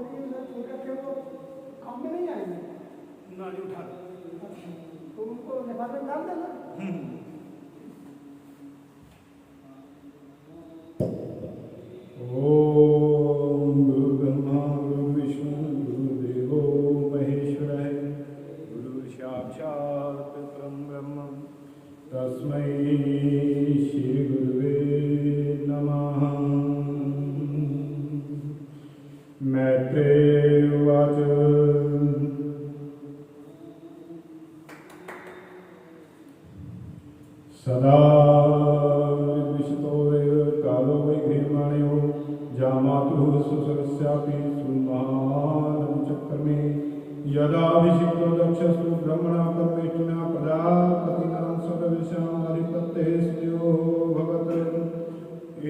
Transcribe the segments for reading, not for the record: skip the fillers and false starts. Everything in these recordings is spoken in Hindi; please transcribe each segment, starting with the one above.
जी ने छोटे थे वो काम में नहीं आएंगे ना नहीं उठा दो। तो उनको लिफाफे में डाल देना। ओम गुरु ब्रह्मा गुरु विष्णु गुरुदेवो महेश्वरः गुरु साक्षात् परम ब्रह्म तस्मै श्री गुरुवे नमः। मैत्रेय उवाच सदा विद्विषतो कालो वैघ्रियमाणयो जामातुः सुसरस्यापि सुमानचक्रमे यदाभिषिक्तो दक्षस्तु ब्रह्मणा परमेष्ठिना प्रजापतिना सर्वेषामधिपतेः स्थितो भवत्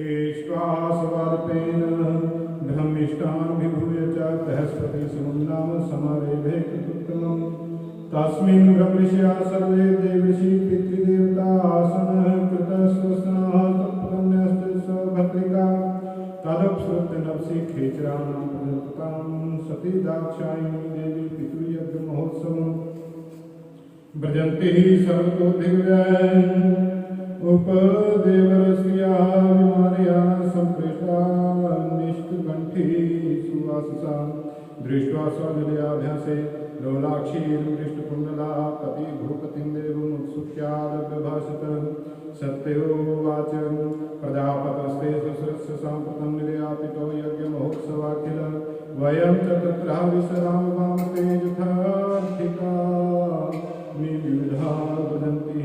एष्वासवार्पेण ब्रह्मिष्ठान् विभूय च बृहस्पति नाम समारेभे कृतोत्तमम् तस्मिन् ब्रह्मर्षयः सर्वे देवर्षि पितृदेवतासनः कृतस्वस्नः तत्पुण्यस्ते स्वभद्रिका तदप्सृत्य नवसि खेचराणां प्रजनतां सती दाक्षायणी देवी पितृयज्ञमहोत्सवं व्रजन्ति सर्वतो दिव्यान् उपदेवरस्याः विमानया सम्पृष्टा निष्कण्ठी सुवाससा दृष्ट्वा स्वजलयाभ्यासे लोलाक्षीर्दृष्टकुण्डला पति भूपतिं देवमुत्सुक्यादव्यभाषत सत्योवाच प्रजापतस्ते सुसृत्स साम्प्रतं निर्यापितो यज्ञमहोत्सवाखिल वयं च तत्र विश्रामवाम ते यथार्थिका विविधा वदन्ति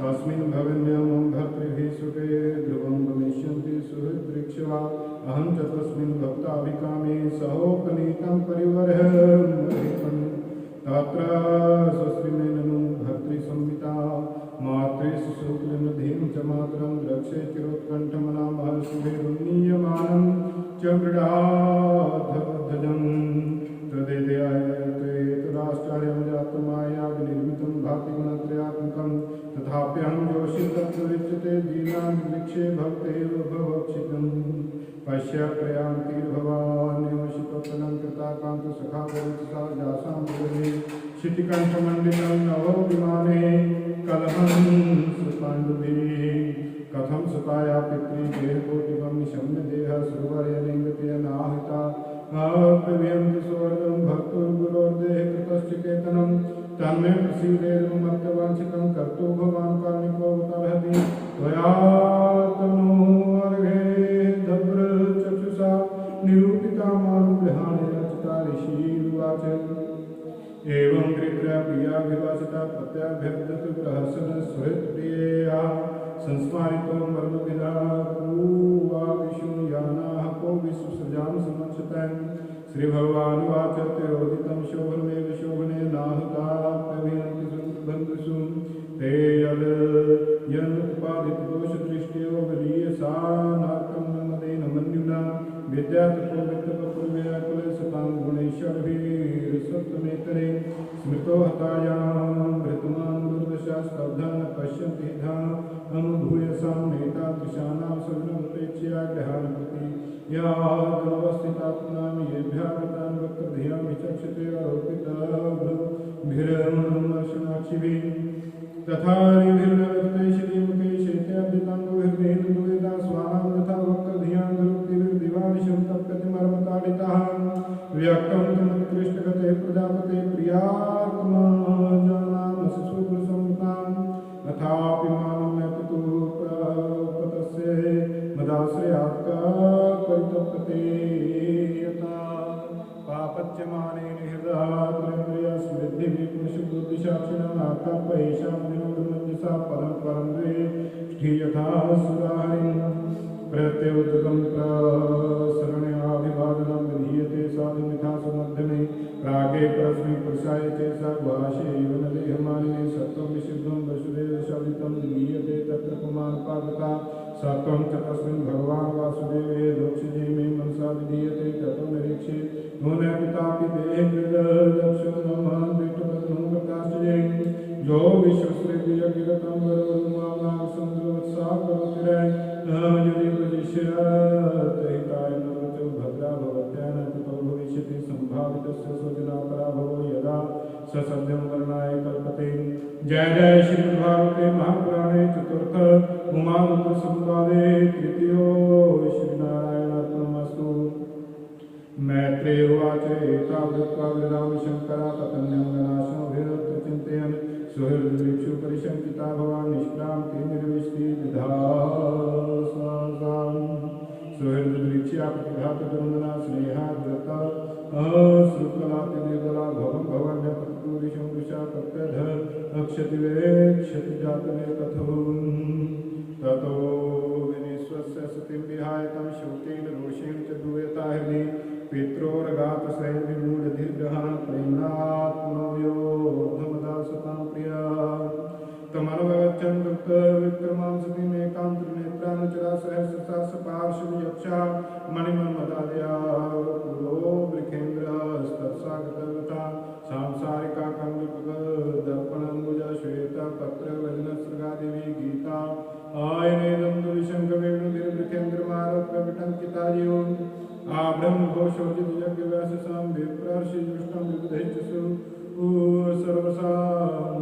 तस्मिन् भवन्यं भर्तृभिः सुते ध्रुवं गमिष्यन्ति सुहृद्वृक्षवा अहं च तस्मिन् भक्ताभिकामे सहोपनीतं परिवर्हं तत्र स्वस्त्रिमेननु भर्तृसंहिता मातृशुक्लनदीं च मातरं द्रक्षे चिरोत्कण्ठमना महर्षिभिरुन्नीयमानं च मृडाध्वजं तदेतराश्चर्यं जातमायाविनिर्मितं भाति गुणत्रयात्मकं तथाप्यहं योषि तत्त्वविच्यते दीनान् वृक्षे भक्तेव भवक्षितम् पश्य प्रयान्तिर्भवान् योषितोत्तलं कृताकान्तसखा परितसा जासां भुवने शितिकण्ठमण्डितं नवो विमाने कलहं सुपाण्डुभिः कथं सुताया पितृदेहकोटिकं निशम्य देहः सुवर्यलिङ्गतेनाहिता प्रव्यन्ति सुवर्णं भक्तुर्गुरोर्देहे कृतश्चिकेतनं तन्मे प्रसीदेर्ममर्त्यवाञ्छितं कर्तुं भवान् कारुणिकोऽवतारहति त्वया तनोर्घे दभ्रचक्षुषा निरूपिता मारुगृहाणि रचिता ऋषिरुवाच एवं गृह्य प्रिया विभाषिता प्रत्याभ्यर्दतु प्रहसन सुहृत्प्रियया संस्मारितो मर्मविदा पूवा विष्णुयानाः को विश्वसृजां समक्षतः श्रीभगवानुवाच तिरोदितं शोभनमेव शोभने नाहुता प्रभियन्ति बन्धुषु ते यदुत्पादितदोषदृष्ट्यो बलीयसा नार्कं मदेन मन्युना विद्यातपो वित्तपपूर्व्याकुले सतां गुणैश्वर्भिर्सत्त्वमेतरे स्मृतो हतायां भृतमान् दुर्दशा स्तब्धा न पश्यन्ति धा अनुभूयसां नेतादृशानां स्वर्णमुपेक्ष्या गृहान् प्रति यादवस्थितात्मनां येभ्यः कृतान् वक्रधियां विचक्षते आरोपिताभिर्मर्शनाक्षिभिः तथा रिभिर्नवते श्रीमुखे शैत्याब्दिताङ्गुभिर्देहेन्दुवेदा स्वानां यथा वक्रधियां दुरुक्तिभिर्दिवानिशं तप्यतिमर्मताडिताः व्यक्तं तमुत्कृष्टगते प्रजापते प्रियात्मा जानामसि सुकृसंताम् अथापि मानं न पितुः प्रपतस्य मदाश्रयात् परितप्यते यथा पापच्यमानेन हृदया स्मृतिभिः पुरुषबुद्धिसाक्षिणां आकापयेषां विनोदमञ्जसा परं परं द्वे यथा सुराहरिं प्रत्युद्गं प्रसरण्याभिवादनं विधीयते साधुमिथा सुमध्यमे प्रागे परस्मै पुरुषाय चेसा गुहाशैव न देहमानिने सत्त्वं विशुद्धं वसुदेवशोभितं विधीयते तत्र पुमानुपादता सत्त्वं च तस्मिन् भगवान् वासुदेवे दोक्षजे मे मनसा विधीयते ततो निरीक्षे नूनं पितापि देहे दक्षो न महान् विष्टुपत्नो प्रकाशजे यो विश्वश्रेभिर्यज्ञगतं वरो मानासन्द्रवत्सा करोतिरे यदि प्रदिश्यत हिताय नवचो भद्रा भवत्यान ततो भविष्यति संभावितस्य स्वजनापरा भवो यदा ससद्यं वर्णाय कल्पते। जय जय श्रीमद्भागवते महापुराणे चतुर्थ उमानंद संवादे तृतीयो श्रीनारायणार्पणमस्तु। मैत्रेय उवाच एतावदुक्त्वा विदधामि शङ्करा ततन्यं गणाश्रमभिरत्र चिन्तयन् सुहृद्वीक्षु परिशङ्किता भवान् निष्क्रान्ति निर्विष्टि विधासाम्। सुहृद्वीक्ष्या प्रतिघातदुर्मना स्नेहाद्रता श्रुकलातिनिर्बला भवं भवन्यपत्पुरुषं वृषा प्रत्यध अक्षतिवेक्षति जातमे कथो ततो विनिश्वस्य सतिं विहाय तं शोकेन रोषेण च दूयता हृदि पित्रोरगातशयनविमूढधीर्घहान् प्रेम्णात्मनो योद्धमदासतां प्रिया तमनुगच्छन् विक्रमां सतीमेकान्तनेत्रानुचरा सहस्रसा सपार्श्वयक्षा मणिमन्मदादया कुलो वृखेन्द्रस्तत्सा गतवता सांसारिका कन्दर्पणम्बुजा श्वेता पत्रवदनसृगादेवी गीता आयनेदं दुविशङ्खवेणुभिर्वृखेन्द्रमारोप्य विटङ्किता यो आब्रह्मघोषोजितयज्ञव्याससां विप्रर्षिजुष्टं विबुधैश्चसु सर्वसाम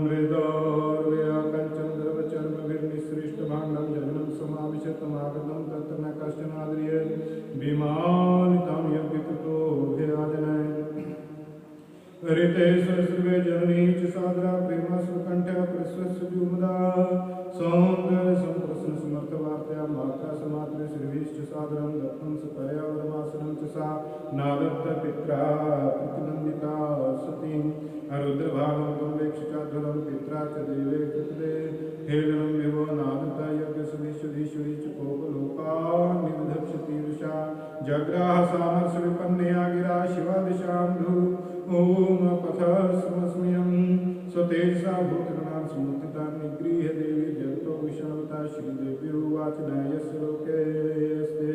मृदौर्व्या कञ्चन्द्रवचर्मभिर्निसृष्टभाण्डं जजनं समाविशतमागतं तत्र न कश्चनाद्रियेत् विमानितां यज्ञकृतोऽभ्याजनय ऋते सहस्रवे जननी च सादरा प्रेमाश्रुकण्ठया प्रस्वस्य जुमदा सौन्दर्यसम्प्रश्न समर्थवार्तया मात्रा समात्रे श्रीभिश्च सादरं दत्तं सतया वरमासनं च सा नादत्तपित्रा प्रतिनन्दिता सतीं रुद्रभागं तं पित्रा च देवे कृते हेलनं विभो नादता यज्ञसुधीश्वरीश्वरी च कोपलोकान् निविधक्षतीरुषा जग्राह सामर्षविपन्नया गिरा शिवा दिशान्धु ओम पथस्मस्म्यं स्वतेजसा भूतगणान् समुत्थिता निगृह्य देवी जगतो विषणवता श्रीदेवी उवाच न्यायस्य लोकेऽस्ते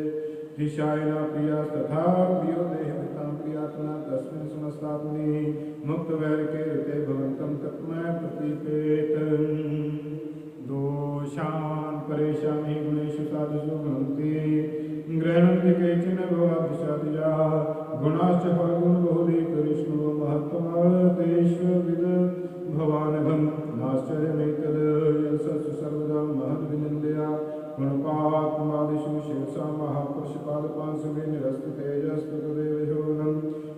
दिशायना प्रियास्तथा प्रियो देहभृतां प्रियात्मना तस्मिन् समस्तात्मनि मुक्तवैरिके ऋते भवन्तं तत्मय प्रतीपेत दोषान् परेषां हि गुणेषु साधुषु भवन्ति गृह्णन्ति केचन भवादिशादिजाः गुणाश्च फलगुणबहुलीकरिष्णो महत्त्वमतेष्वविद भवानघं नाश्चर्यमेतद् यशस्सु सर्वदा महद्विनिन्दया गुणपात्मादिषु शिरसा महापुरुषपादपांशुभिः निरस्तु तेजस्तु तदेव शोभनं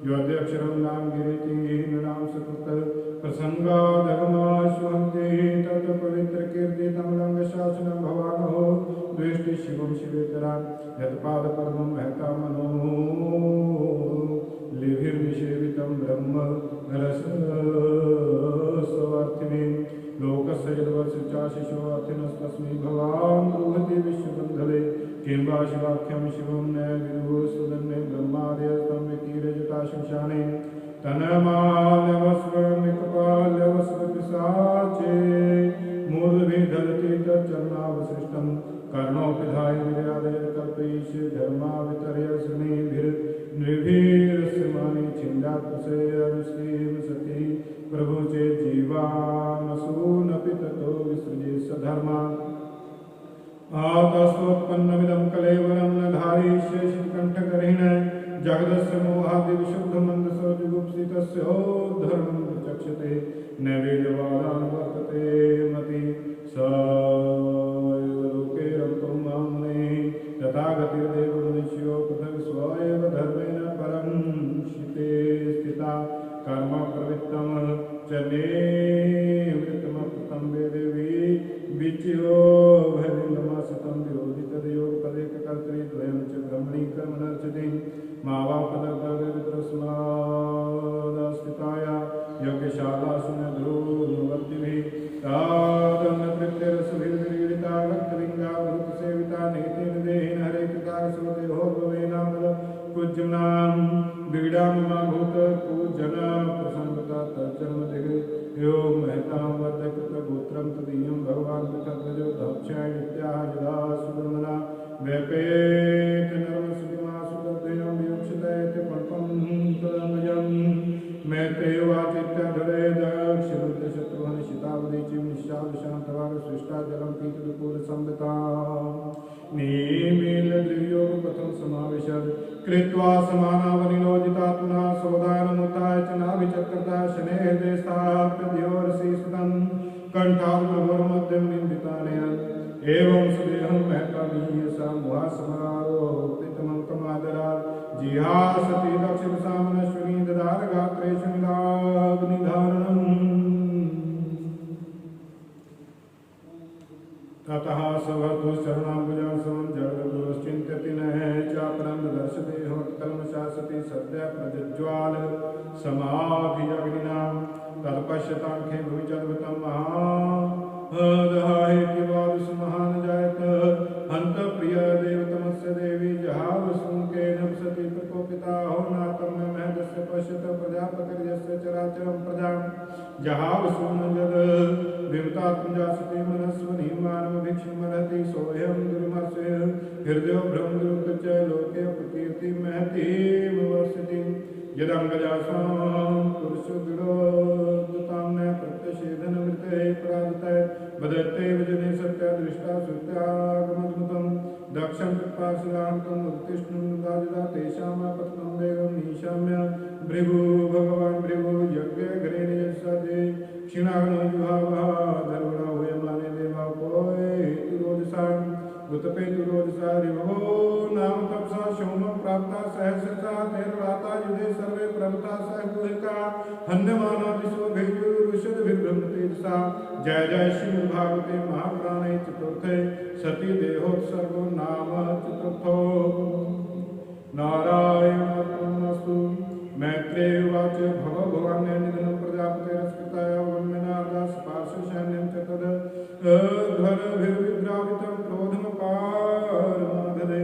योऽध्यक्षरं नाम गिरेति नृणां सतत प्रसङ्गादगमाश्वन्ति तत्पवित्रकीर्तितमलङ्गशासनं भवानहो द्वेष्टि शिवं शिवेतरान् यत्पादपद्मं महता मनो लिभिर्निषेवितं ब्रह्म रसस्वार्थिने लोकस्य यद्वर्षचाशिशोऽर्थिनस्तस्मै भवान् ब्रूहति विश्वबन्धवे किं वा शिवाख्यं शिवं न विदुः सुदन्ने ब्रह्मादयस्तं विकीर्यजटाशंशाने तनमाल्यवस्वमिकपाल्यवस्वपिशाचे मूर्धभिदधति तच्चरणावशिष्टं कर्णोऽपिधाय विर्यादय कल्पयिष धर्मावितर्य श्रेणीभिर्नृभिरस्यमानि छिन्दात्मसेयविश्रीं सती प्रभु चेत् जीवानसूनपि ततो विसृजे सधर्मान् आतस्तोत्पन्नमिदं कलेवरं न धारयिष्यशिखण्ठगर्हिण जगदस्य मोहादिविशुद्धमन्दसौजुगुप्सितस्य धर्मं प्रचक्षते न वेदवादान् वर्तते मति स लोके रक्तं माम्ने तथागतिर्देव मनुष्यो पृथक् स्व एव धर्मेण परं शिते स्थिता कर्म प्रवृत्तं च निवृत्तमकृतं वेदेवी विच्यो भयलिङ्गमाश्रितं विरोधि तदयोगपदेककर्तरि द्वयं च ब्रह्मणि कर्मणर्चते मावापदग्रस्मादास्थिताया यज्ञशालासु न ध्रुववर्तिभिः तादन्नतृप्तिरसभिर्विरीडिता भक्तलिङ्गा भूतसेविता निहितेन देहेन हरे कृतासुदेहोद्भवेनामल पूज्यनां विडाममाभूत पूजन प्रसङ्गता तज्जन्मदिग् यो महतां वर्धकृतगोत्रं तदीयं भगवान् पृथग्रजो दक्षायित्याः यदा सुब्रह्मणा व्यपेत नर्मसुदिमासुतद्वयं वियुक्षितयति पल्पं तदङ्गजं मैत्रेयोवाचित्याधरे दक्षिणुद्रशत्रुहनिशितावदीचिं निःशालशान्तवागसृष्टा जलं संविता नीमीलद्रियोग कथं समाविशद कृत्वा समानावनिलोजितात्मना सवदानमुत्थाय च नाभिचक्रता शनैः हृदयस्थाप्यद्योरसि सुतं कण्ठार्घ्यमध्यं निन्दितानयन् एवं सुदेहं महतामीयसा मुहासमारोपितमङ्कमादरात् जिहासति दक्षिणसामनश्विनी ददार गात्रेषु निधारणम् ततः सवतुश्चरणाम्बुजां समं जगदुश्चिन्त्यति न चापरं दर्शदेहोत्कलमशासति सद्यः प्रज्ज्वाल समाधिजग्निनां तत्पश्यताङ्खे भुविचद्भुतं महादहाहेतिवादुसुमहान् जायत हन्तप्रियदेवतमस्य देवी जहावसुकेन सति प्रकोपिता हो नातं न महदस्य पश्यत प्रजापतिर्यस्य चराचरं प्रजां जहावसुनजद विमतात्मजासति मनस्वनी मानवभिक्षुमर्हति सोऽयं दुर्मर्षे हृदयो भ्रमदुरुक्तच लोके प्रकीर्तिं महतीमवसति यदङ्गजासां पुरुषदृढोद्धतां न प्रत्यषेधनमृते पराजितः वदत्ते वजने सत्यादृष्टा श्रुत्यागमद्भुतं दक्षं कृपाशिलान्तं उत्तिष्ठन्नुदाजिदा तेषामापत्नं देवं निशाम्य भृगु भगवान् भृगु यज्ञघ्रेण यस्सदे क्षीणाग्नो जुहावः धर्मणा हूयमाने देवा पोहेतुरोजसाम् उत्पेतुरोजसा रिभवो नाम तपसा शोमं प्राप्ता सहस्रसा तेर्वाता युधे सर्वे प्रभता सहकुलिका हन्यमाना विश्व भेजुरुषद विभ्रमतेजसा जय जय श्री भागवते महापुराणे चतुर्थे सती देहोत्सर्गो नाम चतुर्थो नारायणस्तु मैत्रेय उवाच भगवान् निधनं प्रजापतेरस्कृताय वन्यनादास पार्श्वसैन्यं च तद्ध्वरभिर्विद्रावितं क्रोधमपारमददे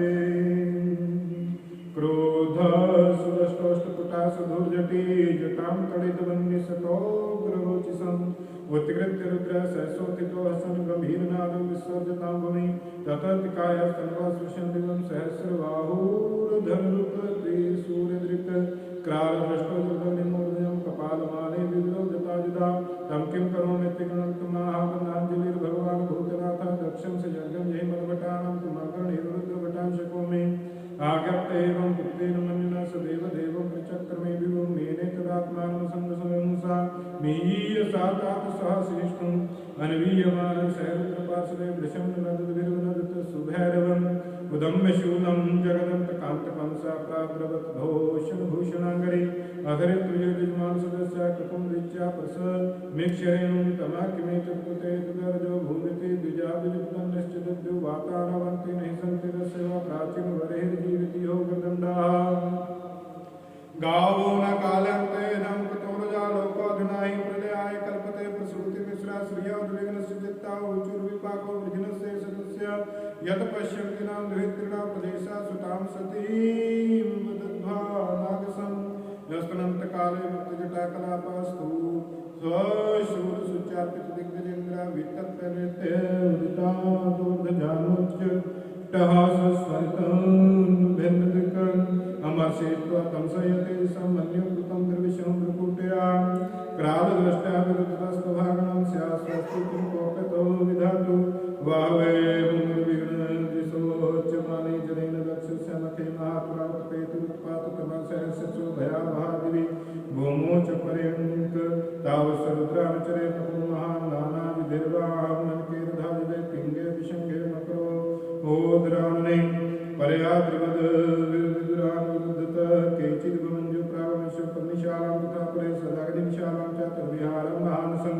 क्रोधसुरष्टोष्टपुटासधुर्जटी जटां तडितवन्निसतोग्ररोचिसम् उत्कृत्य रुद्र सहसोत्थितो हसन् गम्भीरनादं विसर्जतां भूमि ततर्तिकायस्तन्वासृशं दिवं सहस्रबाहुर्धनुरुपत्रिसूर्यदृक् क्रालदृष्टो दुर्गनिमूर्धनं कपालमाले विविधोदताजिदा तं किं करोमीत्यगणं महावनाञ्जलिर्भगवान् भूतनाथ दक्षं स यज्ञं जहि मद्भटानां तुमाकर्णेरुद्रभटां शकोमि आज्ञप्त एवं पुत्रेण मन्युना सदैव देवं प्रचक्रमे विभुं मेने तदात्मानं संगसंसा मीयसा तात सह श्रेष्ठम् अन्वीयमानं सहरुद्रपार्श्वे वृषं नदद्भिर्नदत सुभैरवम् उदम्य शूलं जगदन्तकान्तकं सा प्राद्रवत् भूषणाङ्गरे अधरित्वयजमान सदस्य कृपं रीच्या प्रसमीक्षरेणुं तमाकिमेतत्कृते तुदर्जो भूमिते द्विजाद्विजपुतन्यश्चिदद्यु वातारवन्ति नहि सन्ति तस्य वा प्राचीनवरेर्जीविति योगदण्डाः गावो न कालन्ते नम कतोरजालोकोऽधुनाहि प्रलयाय कल्पते प्रसूतिमिश्रा श्रियोद्विग्नस्य चित्ता ऊचुर्विपाको वृजिनस्य सदस्य यत् पश्यन्ति नाम दुहितॄणां प्रदेशा सुतां सतीं वदध्वा नागसम् यस्तनन्तकाले मुक्तजटाकलापास्तु स्वशूरसुचार्पितदिग्गजेन्द्रा वित्तप्रनृत्य भिन्नदिक् अमर्षयित्वा तं संयते सम्मन्युं कृतं निर्विशं भ्रुकुट्या क्रालदृष्ट्या विरुद्धस्तभागणं स्यास्वस्ति कोपतो विधातु वावे भूमिर्विघ्नदृशोच्यमाने जनेन दक्षस्य मखे महापुरातपेतुरुत्पाततमसहस्रचो भयावहादिवि भूमो च पर्यङ्क तावत्सरुद्रानुचरे तपोमहान् नानाविधिर्वाहनकेरधाविदे पिङ्गे विशङ्गे मकरो ओद्राणने परयाद्रिवद विदुरानुरुद्धत केचिद्भवञ्जो प्रागमिष्य परनिशालां तथा परे सदागदिनिशालां च तद्विहारं महानसं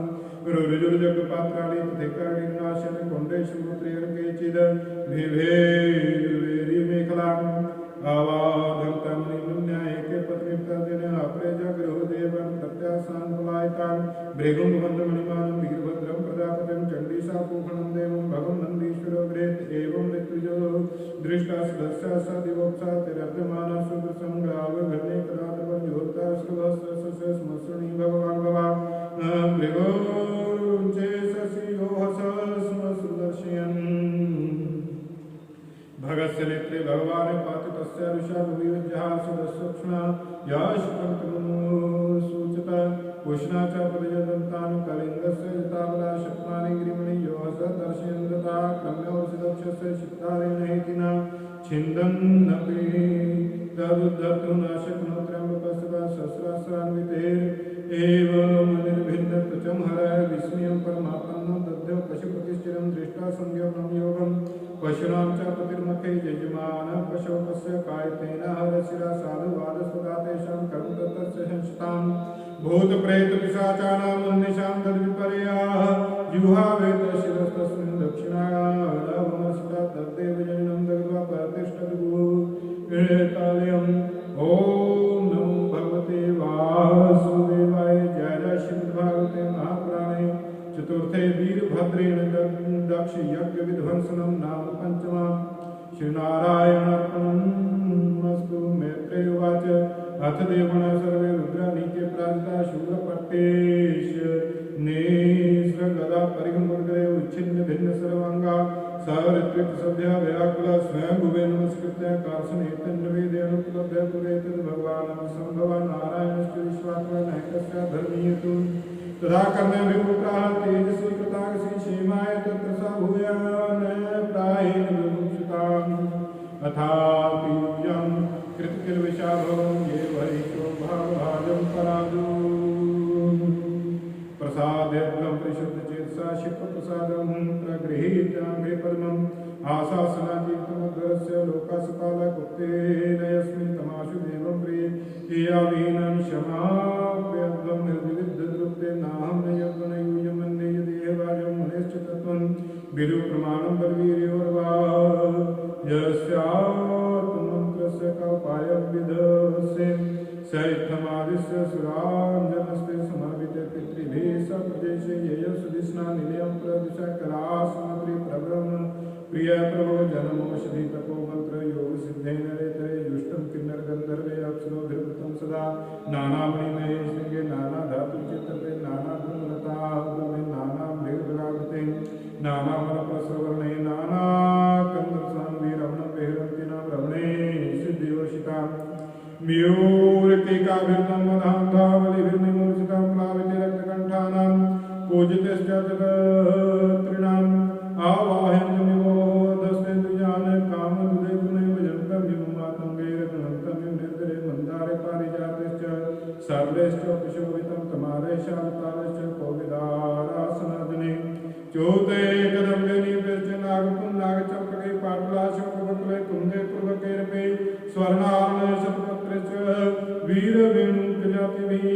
रुरुजुर्जगपात्राणि तथेकर्णिर्नाशन् कुण्डेषु पुत्रेर्केचिद् विभेरिमेखलाम् आवाधन्तं निम्न्यायके पत्नीप्तदेन अप्रेजगृहोदेवं तत्यासान्वलायितान् भृगुं बन्धमणिमानं वीरभद्रं प्रजापतिं चण्डीशापूषणं देवं भगं नन्दीश्वरो गृहेत् एवं ऋत्विजो दृष्टा सदस्या स दिवोत्सा तिरद्यमाना सुप्रसङ्ग्रावघर्णे कदातवर्योत्ताश्रुभस्त्रस्य स्मश्रुणी भगवान् भवा भृगोरुञ्चे शशियो हसस्मश्रुदर्शयन् भगस्य नेत्रे भगवान् पाति तस्य ऋषभविविज्जहासुदसूक्ष्मा याशुकन्तमुसूचत उष्णा च प्रजदन्तान् कलिङ्गस्य जिताबला शक्मानि गिरिमणि यो दर्शयन्दता क्रम्योषदक्षस्य चित्तारेणेति न छिन्दन्नपि तदुद्धर्तुं न शक्नोत्यम्बकस्य सहस्रान्वितेरेव निर्भिन्नत्वचं हरय विस्मयं परमात्मनं दद्यो पशुपतिश्चिरं दृष्ट्वा संज्ञं योगं पशूनां च पतिर्मुखे यजमानः पशवपस्य कायतेन हरशिरा साधुवादस्वदा तेषां कर्म तस्य संस्तां भूतप्रेतपिशाचानां मन्दिशां तद्विपर्याः जुहावेतशिरस्तस्मिन् दक्षिणायामसिता तद्देव जनिनं दग्ध्वा प्रतिष्ठद्गुरुकालयम् ॐ नमो भगवते वासुदेवाय जय जय श्रीमद्भागवते महापुराणे चतुर्थे वीरभद्रेण दक्ष यज्ञ विध्वंसनं नाम पंचमा श्रीनारायणार्पणमस्तु मैत्रेय उवाच अथ देवगणा सर्वे रुद्रानीके प्राजिता शूलपट्टेश नेस्रगदा परिगमुद्गरे उच्छिन्न भिन्न सर्वांगा ऋत्विक सभ्या व्याकुला स्वयं भुवे नमस्कृत्य कार्सनेतन्वेदेनुपलभ्य पुरेतद् भगवान् संभवा नारायणश्च विश्वात्मा नैकस्य धर्मीयतु तदा कर्णे विपुत्राः तेजसी कृतागसी क्षेमाय तत्र सा भूयान प्रायेण विमुक्षिताम् अथापि कृतकिलविषाभवं ये वैश्वो भावभाजं परादु प्रसादेभ्यं परिशुद्धचेतसा शिवप्रसादं प्रगृहीत्याङ्घ्रे पद्मम् आशासनातीतमुद्गरस्य लोकासपालकुप्तेन यस्मिन् तमाशु देवं प्रिये एयावीनं क्षमाप्यध्वं निर्विविद्धद्रुप्ते नाहं न यद्वनयूयमन्ये यदेहवाजं मुनेश्च तत्त्वं विदुप्रमाणं बलवीर्योर्वा यस्यात्मन्त्रस्य कौपायं विधस्य स इत्थमादिस्य सुराञ्जनस्ते समर्पिते पितृभिः सप्रदेशे येयं सुदिष्णा निलयं प्रदिशा कलासमग्रे प्रब्रह्म प्रिय प्रभो जनमोषधि तपो मंत्र योग सिद्धेन रेतरे जुष्टं किन्नर गंधर्वे अप्सरोभिर्वृतं सदा नानामणिमये श्रृंगे नाना धातु चित्रते नाना गुणलता ब्रह्मे नाना भेदभरावते नाना मलप्रसवर्णे नाना कंदसान्वी रमणं बेहरन्ति नाम रमणे सिद्धियोषिता म्यूर्तिकाभिर्नं मधान्धावलिभिर्निमूर्छितां प्लाविते रक्तकण्ठानां पूजितश्च जगत्रिणाम् आवाहयन्तमिवोदस्ते दुजान कामदुदे गुणे भजन्तं विमुमातङ्गे रघुनन्तं निर्धरे मन्दारे पारिजातश्च सर्वेश्च प्रशोभितं तमारे शालतालश्च कोविदारासनादने चोते कदम्बे नीपेश्च नागपुं नागचम्पके पाटलाशोकपटले कुन्दे पूर्वकेरपे स्वर्णार्ण शतपत्रे च वीरवेणुकजातिभिः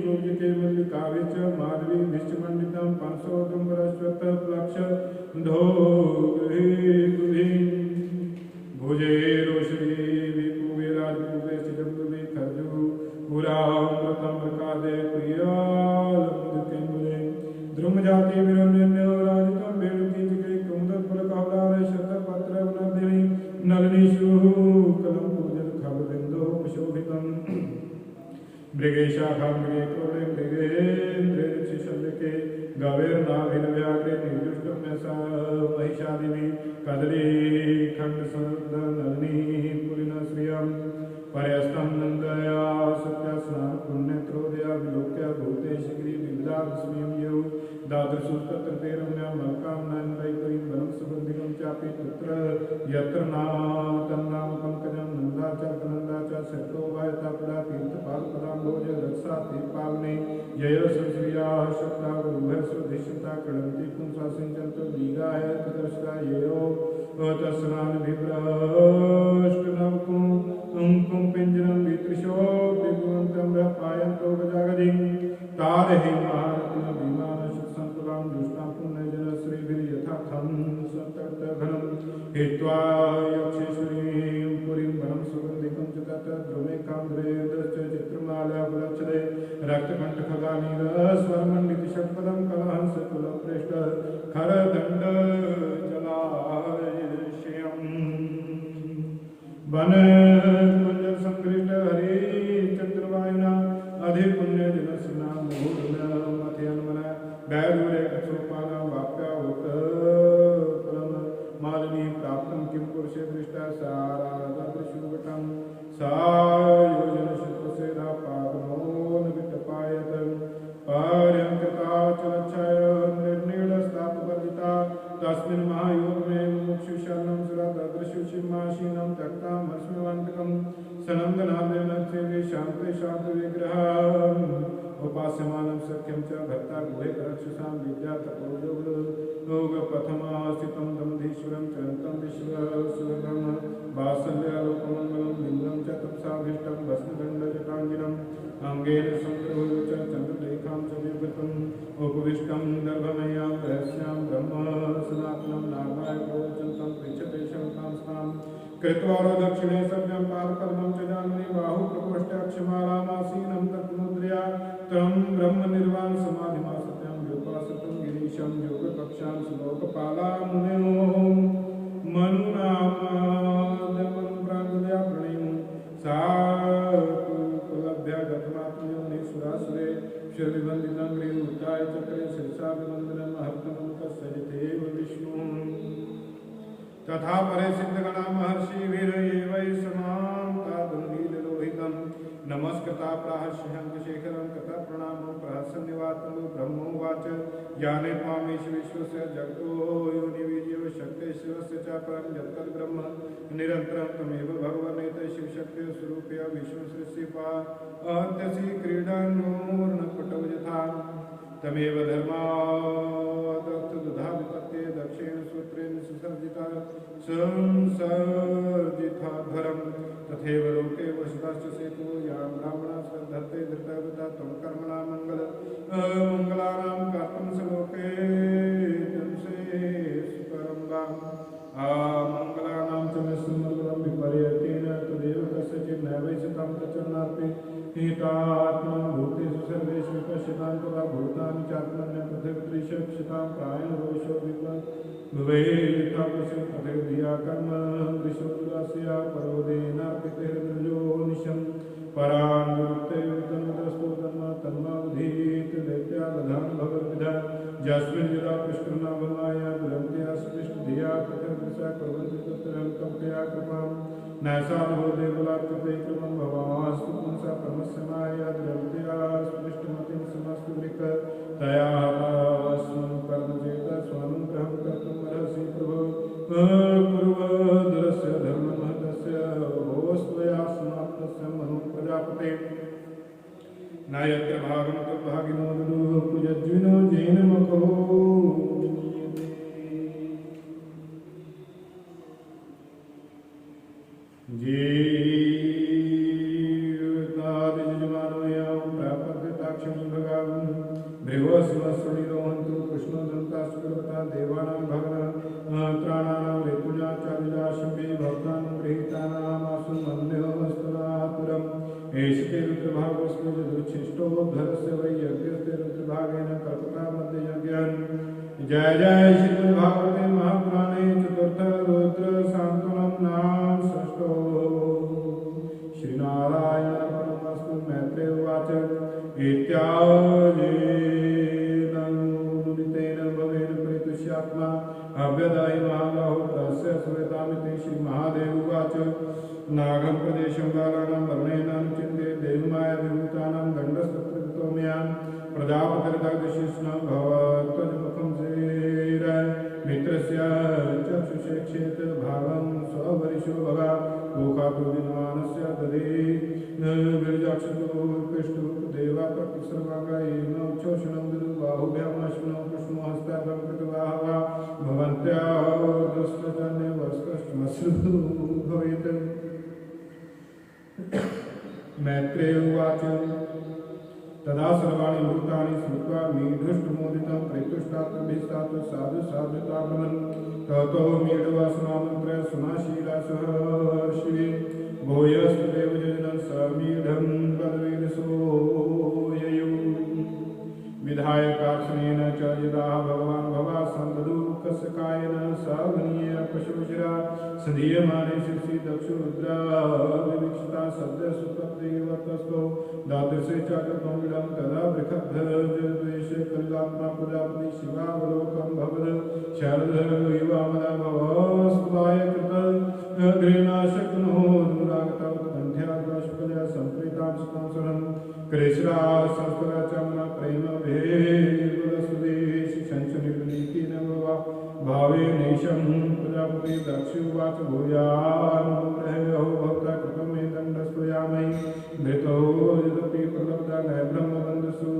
कुब्जिते मल्लिकाभिः च माधवीभिश्च मण्डितं पंसोदम्बरश्वत्थप्लक्षधोभिः भुजे रोषिभिः राजपूपे चिदम्बुभि खर्जूरामृतं प्रकादे प्रियालमुदितेन्दुले द्रुमजाति विरम्यन्यो राजितं वेणुकीचिके कुमुदफलकौलारे शतपत्रवनर्दिनि नलिनीषु कलं पूजन खगबिन्दो शोभितम् मृगेशाखा मृगे कोले मृगेन्द्रे ऋषिशल्यके गवेर्नाभिर्व्याघ्रे निर्जुष्टं यसा महिषादिभिः कदली खण्डसन्दनलिनी पुलिना श्रियं पर्यस्तं नन्दया सत्या स्नान पुण्यत्रोदया विलोक्या भूतेशगिरि विविधादस्मियं यो दादृशु तत्र ते रम्या मल्काम्नां वैपरीं वनं सुगन्धिकं चापि तत्र यत्र तन्नाम पंकजं नन्दा च प्रनन्दा च शक्तो वायतापदा तीर्थपादपदाम्भोज रक्षा ते पावने यय संश्रियाः शक्ता गुरुभय स्वधिष्ठता कळन्ति पुंसा सिञ्चन्तो वीगाय तदर्शका येयो तस्नानभिभ्रष्टनवकुं पिञ्जरं वितृशो विभुवन्तं पायन्तो गजागदिं तारहि महारत्न विमानशतसङ्कुलां दुष्टां पुण्यजनश्रीभिर्यथार्थं सन्तर्तघनं हित्वा यक्षेश्वरीं पुरीं वनं सुगन्धिकं च तत्र द्रुमेकाम्भ्रेदश्च चित्रमालाफलच्छदे रक्तकण्ठखगानीरस्वरमण्डितषट्पदं कलहंसकुलप्रेष्ठ खरदण्डजलाशयम् वनकुञ्जसङ्कृष्ट हरिचन्द्रवायुना अधिपुण्यजनस्ना मुहूर्तमथयन्मन वैरूरे कक्षोपानां वाप्यावतफलं मालिनी प्राप्तं किं पुरुषे दृष्टा सारादृशुवटं सा योजनशतसेधा पादमो न विटपायत पर्यङ्कृता च लक्षाय निर्नीलस्तापवर्जिता सनन्दनादेन शान्ते शान्तविग्रहम् उपास्यमानं सख्यं च भक्ता गुहे रक्षसां विद्या तपोयोगपथमास्थितं दमधीश्वरं चरन्तं विश्वसुरं वात्सल्यालोकमङ्गलं बिन्दं च तत्साभीष्टं भस्मदण्डजटाञ्जिनम् अङ्गेन संप्रभुः च चन्द्रलेखां च विवृतम् उपविष्टं दर्भमय्यां रहस्यां ब्रह्म सनातनं नारायण प्रवचन्तं पृच्छते शङ्कां स्तां कृत्वारो दक्षिणे सव्यं पादपद्मं च जान्मनि बाहु प्रकोष्ठाक्षमालामासीनं तत्मुद्रया तं ब्रह्मनिर्वाण समाधिमासत्यं योपासतं गिरीशं योगकक्षां श्लोकपाला मुनयो मनुनामाद्यमनुप्राञ्जलया प्रणीं साकुलभ्या गतमात्मयोनिसुरासुरे शिरविवन्दितं ग्रीवोत्थाय चक्रे शिरसा विवन्दनं महत्तमं तस्सरितेव विष्णुं तथा परे सिद्धगणा महर्षि वीरये वै समां तादुर्नीललोहितं नमस्कृता प्राहस्यशङ्खशेखरं तथा प्रणामं प्रहसन्निवातं ब्रह्मोवाच ज्ञाने त्वामेष विश्वस्य जगतो योनिवीर्यव शक्ते शिवस्य च परं यत्तद्ब्रह्म निरन्तरं तमेव भगवन्नेते शिवशक्तिस्वरूपया विश्वसृष्टिपात्यसि क्रीडाङ्गोर्णपटौ यथा तमेव धर्मादर्थदुधाविपत्ये दक्षेण सूत्रेण सुसर्जिता संसर्जिताध्वरं तथैव लोके वसुधाश्च सेतु यां ब्राह्मणा श्रद्धत्ते धृतवता त्वं कर्मणा मङ्गलानां कर्तुं सलोके जंसे सुकरं वाम् मङ्गलानां च निस्समङ्गलं विपर्ययतेन तदेव कस्यचिन्नैवैषतां प्रचन्नार्पे हितात्मं भूतेषु सर्वेषु विपश्यतां तदा भूतानि चात्मन्यं पृथिवीदृशक्षतां प्रायेण रोषो विवेतापशं तथैर्धिया कर्म दृशोदुरास्या परोदेनार्पितेर्द्रजो निशं परान्वृत्ते तन्मदस्तु तन्मावधीत दैत्यावधान भगवद्विधा यस्मिन् यदा पृष्ठना भवाया दुरन्त्या स्पृष्टधिया पृथिर्दृशा कुर्वन्ति तत्रहं कम्पया कृपां नैषादो देवलार्पते कृपं भवास्तु पुंसा प्रमस्यमाया दुरन्त्या स्पृष्टमतिं समस्तु लिख तया हतास्मं कर्मचेता स्वानुग्रहं कर्तुमर्हसि प्रभो कुर्वदरस्य धर्ममहतस्य भोस्त्वया समाप्तस्य मनुः प्रजापते न यत्र भागं तद्भागिनो ददुः कुजज्विनो जैनमको जीवतादिजमानोऽयं प्रापद्यताक्षणी भगावन् भृगोऽस्मश्रुणिरोहन्तु कृष्णोदन्तास्कुलता देवानां भगवन्त्राणानां ऋतुजाचार्यजाशम्भे भक्तानां गृहीतानामासु मन्योस्तनातुरम् एष ते रुद्रभागोऽस्मि यदुच्छिष्टोद्धरस्य वै यज्ञस्ते रुद्रभागेन कल्पता मध्ये यज्ञान् जय जय श्रीमद्भागवते महापुराणे चतुर्थ रुद्र सांत्वनं नाम षष्ठो श्रीनारायणार्पणमस्तु मैत्रेय उवाच इत्याजेन भवेन परितुष्यात्मा अभ्यदायि महाबाहो तस्य श्रूयतामिति श्रीमहादेव उवाच नागं प्रदेशं बालानां वर्णेनां चिन्ते देवमाया विभूतानां दण्डस्तत्र मया प्रजापतिर्दग्धशिष्णं भवत्वजमुखं श्रीर मित्रस्य चक्षुषेक्षेत भागं स्ववरिशो भगा लोकातो विद्वानस्य दधे विरजाक्षतो कृष्णो देवा प्रतिसर्वागायेन उच्छोषणं ददु बाहुभ्यामश्विनो कृष्णो हस्ताभं कृतवाहवा भवन्त्या दस्त्रजन्यवस्कष्टमश्रु भवेत् मैत्रेय उवाच तदा सर्वाणि भूतानि श्रुत्वा मीढुष्टमोदितं प्रतुष्टात्मभिस्तात् साधु साधुताब्रमन् ततो मीढवासनामन्त्र सुनाशीला सहर्षिवे भूयस्तु देवजनं समीढं बलवीरसो ययौ विधायकाक्षणेन च यदा भगवान् भवा सन्ददुःखसकायेन सगनीय पशुशिरा सदीयमाने शिरसि दक्षो रुद्रा विवीक्षिता सद्य सुपत्तिवर्तस्थो दादृशे चाकृतं तदा बृहद्ध्वज कल्यात्मा प्रजापति शिवावलोकं भवद शरदयुवामदा भवस्तुवाय कृत गृह्णाशक्नो दुरागतं कण्ठ्याद्वष्पदया सम्प्रीतां सुतं कृष्णा संस्कृतचमन प्रेम भेदुरसुदेश संचनिर्नीति न भावे नेशं प्रजापति दक्षुवाच भूयानुग्रहो भवता कृतमे दण्डस्त्वयामयि धृतो यदपि प्रलब्धा न ब्रह्मबन्धुषु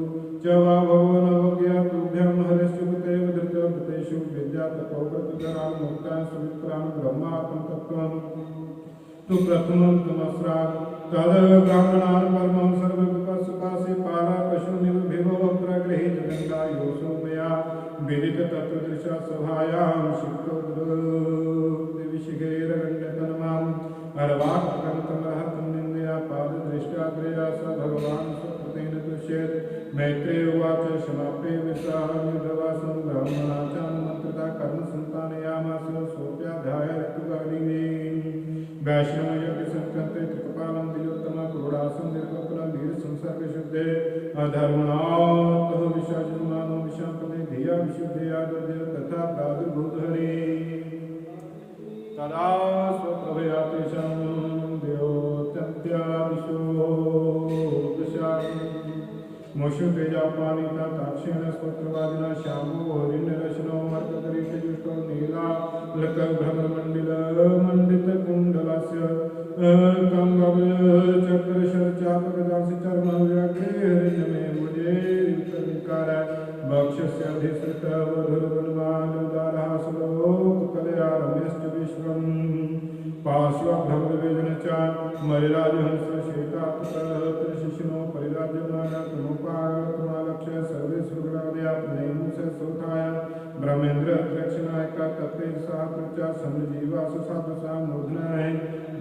च वा भवनवज्ञा तुभ्यं हरिष्युतेव धृतवृतेषु विद्या तपोव्रतधरां मुक्तां सुविप्रां ब्रह्मात्मं तत्त्वं तु प्रथमं तमस्रा तद ब्राह्मणान् परमं सर्वविपस्सुपासि पारा पशुनिव भिवो प्रगृहीत गङ्गायोषो मया विदित तत्त्वदृशा सभायां शिक्तोद्विशिखैरगण्यतनमाम् अर्वाक्कन्तमर्हतं निन्दया पाददृष्ट्याग्रया स भगवान् स्वकृतेन तुष्येत् मैत्रेय उवाच समाप्ये विश्वाहयुधवासं ब्राह्मणा चानुमन्त्रिता कर्मसन्तानयामास सोऽप्याध्याय ऋतुकालिने वैष्णवयज्ञ संक्रन्ते त्रिकपालं द्विजोत्तम क्रोडासं दीर्घकुलं वीरसंसर्गशुद्धे अधर्मणातः विषाजन्मानो विषापदे धिया विशुद्धया दद्य तथा प्रादुर्भूतहरे तदा स्वप्रभया तेषां द्योत्यन्त्यादिशो मुषुतेजापानिता ताक्षेण स्पत्रवादिना श्यामो हरिणरशनो मर्कतरीषजुष्टो नीला लकभ्रमरमण्डितकुण्डलस्य कङ्गचक्रशरचापकदासि चर्मव्याघ्रे हरिणमे मुजे विकार भक्ष्यस्याधिसृतवधुर्वनमानोदारहासलोककलया रम्यश्च विश्वम् पार्श्वभ्रमरवेदन च मरिराजहंसश्वेतात्तशिशिनो परिराज्यमानतमुपागतमालक्ष्य सर्वे सुगणादयापनैमुषसोथाय ब्रह्मेन्द्रदक्षिणायका तत्तेजसा कृत्या सन्नजीवासु साधुसा मूर्धनाय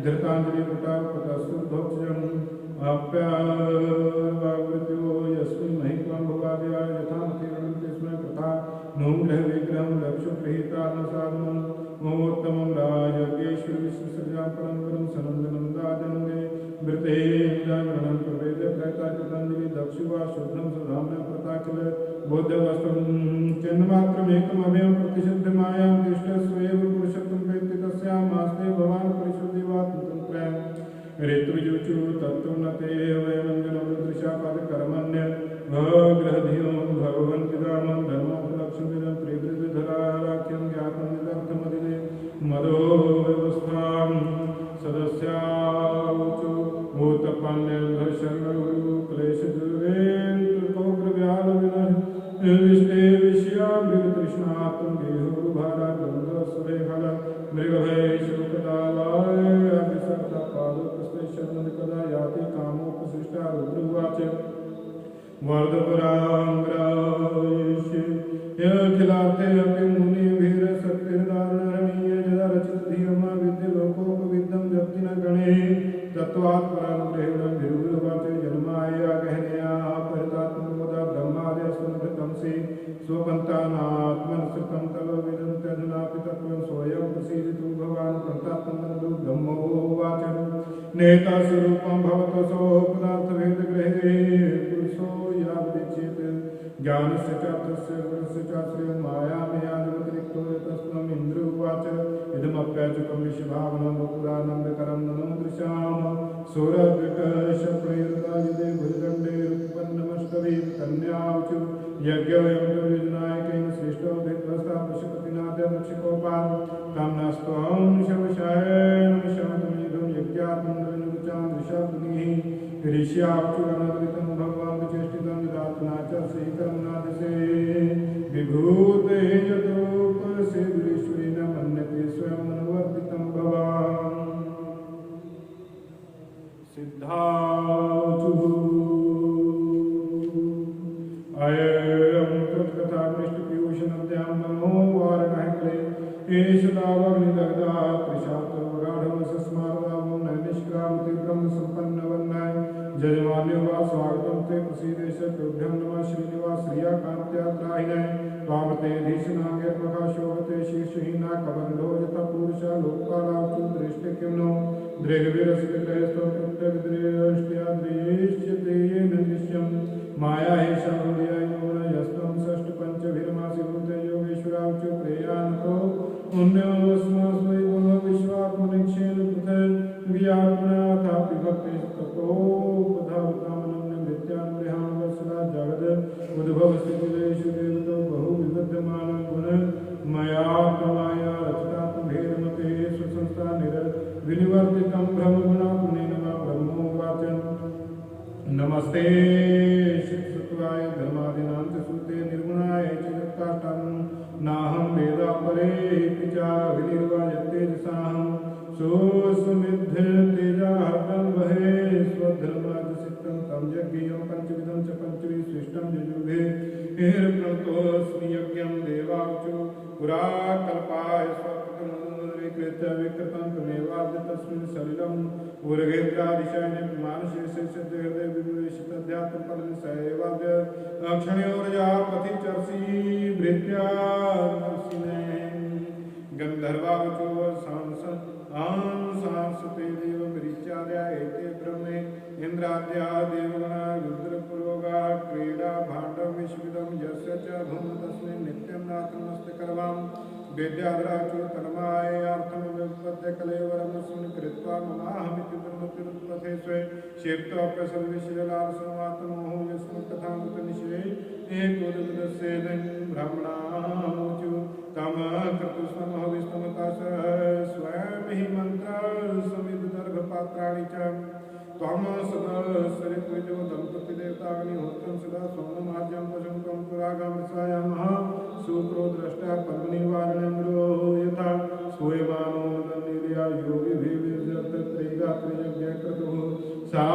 धृताञ्जलिपुटापतस्तुर्भोक्षजम् अप्यावृत्यो यस्मिन् महित्वं भुवाव्या यथामतिरणन्ति स्म तथा नो ग्रहविग्रहं लक्षुगृहीतात्मसाधनं मोत्तमं राजज्ञेश्वर विश्वसृजां परं गुरुं सनन्दनं दाजनन्दे मृतेन्द्रागणं प्रवेद प्रयता कृताञ्जलि दक्षुवा शुद्धं सुधाम्ना प्रताकिल बोद्धवस्तं चिन्मात्रमेकमभयं प्रतिशुद्धमायां तिष्ठस्वेव पुरुषत्वं प्रेत्य तस्यामास्ते भवान् परिशुद्धिवात्मतन्त्रम् ऋत्विजुचु तत्त्वनते वयमञ्जनमृदृशापादकर्मण्य भग्रहधियो भगवन्ति रामं धर्मोपलक्ष्यमिदं त्रिवृद्धधराख्यं ज्ञातं निदर्थमदिने मदो व्यवस्थां सदस्यावचु भूतपाण्यर्धशर्वगुरु क्लेशदुर्वेन्द्रकोग्रव्यालविनष्टे विषयामृगतृष्णात्म गेहुर्भाराद्वन्द्वस्वरे फल मृगभय शोकदालाय कदा याति कामोपसृष्टा रुद्रवाच वर्धपुरांग्रायिष्ये यखिलाते अपि मुनिभिरसक्तिर्दारुणरणीय यदा रचितधियमा विद्यलोकोपविद्धं जप्ति न गणे तत्त्वात् परानुग्रहेणं भिरुगुरुवाच जन्माया गहनया परितात्मवदा ब्रह्मादयस्वनृतंसि स्वपन्तानात्मनसृतं तव विदन्त्यधुनापि तत्त्वं स्वयं प्रसीदितु भवान् पन्तात्मनन्दो ब्रह्मोवाच नेता स्वरूपं भवतसो पदार्थभेदग्रहे पुरुषो यावदिच्छेत् ज्ञानस्य च तस्य गुणस्य च श्रियं मायामयादिवतिरिक्तो यतस्त्वम् इन्द्र उवाच इदमप्याचुकं विश्वभावनं वपुरानन्दकरं ननो दृशाम सुरद्विकशप्रेरदायुधे भुजदण्डैरुत्पन्नमष्टभिः कन्यावचु यज्ञवयं च योजनायकेन श्रेष्ठो भिद्वस्ता पशुपतिनाद्यदक्षिकोपान् तं नस्त्वं शवशायनमिषमतमेघं यज्ञात्मन्दविनुरुचां दृशाग्निः ऋष्याक्षुरनद्वितं भगवान् विचेष्टितं विधात्मना च श्रीकरुणादिशे विभूते यतोपरसे दुरीश्वरेण मन्यते स्वयं अनुवर्तितं भवान् सिद्धाचुः अयं त्वत्कथामृष्टपीयूषनद्यां नमो वारणहक्ले एष तावग्निदग्धा त्रिशात्रवगाढमसस्मारदावो नैनिष्क्रामति ब्रह्मसम्पन्नवन्नाय जजमान्यो वा स्वागतं ते प्रसीदेश तुभ्यं नमः श्रीनिवास श्रियाकान्त्यात्राहिने त्वामतेधीशनागैर्महाशोभते शीर्षहीना कबन्धो यथा पुरुषा लोकपालावचु दृष्टे किं नो दृग्विरसितग्रहस्त्वप्रत्यग्दृष्ट्याद्रेष्यते येन दृश्यं माया हेषा हृदयायोनयस्तं षष्ठपञ्चभिर्मासि भूते योगेश्वरावचु प्रेयानको पुण्योऽस्मास्मै विश्वात्मनिक्षेण पृथक् व्यात्मनाथापि भक्ते ततोपधावतामनं नित्यानुगृहाणवत्सला जगद उद्भवस्थितिलेषु देवतो बहु विबध्यमानं गुण मया त्वमाया रचितात्मभेद विनिवर्तितं ब्रह्मगुणात्मने नमः। ब्रह्मोवाच नमस्ते शिवसुत्वाय धर्मादिनां च सूते निर्गुणाय च जत्काष्ठं नाहं वेदा परे च विनिर्वायतेजसाहं सोऽस्मिद्धतेजाः ब्रह्महे स्वधर्मादिसिद्धं तं यज्ञेयं पञ्चविधं च पञ्चविशिष्टं यजुर्भे प्रणतोऽस्मि यज्ञं देवावचो पुरा कल्पाय स्वकृतं विकृतं त्वमेवाद्य तस्मिन् सलिलं उर्गेन्द्रादिशयने मानशेषहृदय विवेशितध्यात्म फलनिशयवाद्य अक्षणयोरजापति चर्षि भृत्यार्षिणे गन्धर्वावचो सांसते देवमरीच्याद्या एते ब्रह्मे इन्द्राद्या देवगणा रुद्रपुरोगा क्रीडा भाण्डं विश्वविदं यस्य च भूम तस्मिन् नित्यं नात्रमस्तकर्मां वेद्याद्राचो तन्मायार्थमव्युत्पद्य कलेवरमस्मिन् कृत्वा ममाहमिति ब्रह्मतिरुत्पथे स्वे क्षेप्तोऽप्यसर्विषयलालसमात्मोहो विस्मृतकथामृतनिशये एकोदविदस्येदं ब्राह्मणामुचु तम कृतुस्महविस्तमता स्वयं हि मन्त्रसमिद्धदर्भपात्राणि च त्वं सदा सरित्विजो दम्पतिदेवताग्निहोत्रं सदा सोममाज्यं पशुं त्वं पुरागं रसायामः सुप्रोद्रष्टा पद्मनिवारणेन्द्रो यथा सूयमानो नदन्निर्या योगिभिर्विजत्रैगात्रयज्ञकृतुः सा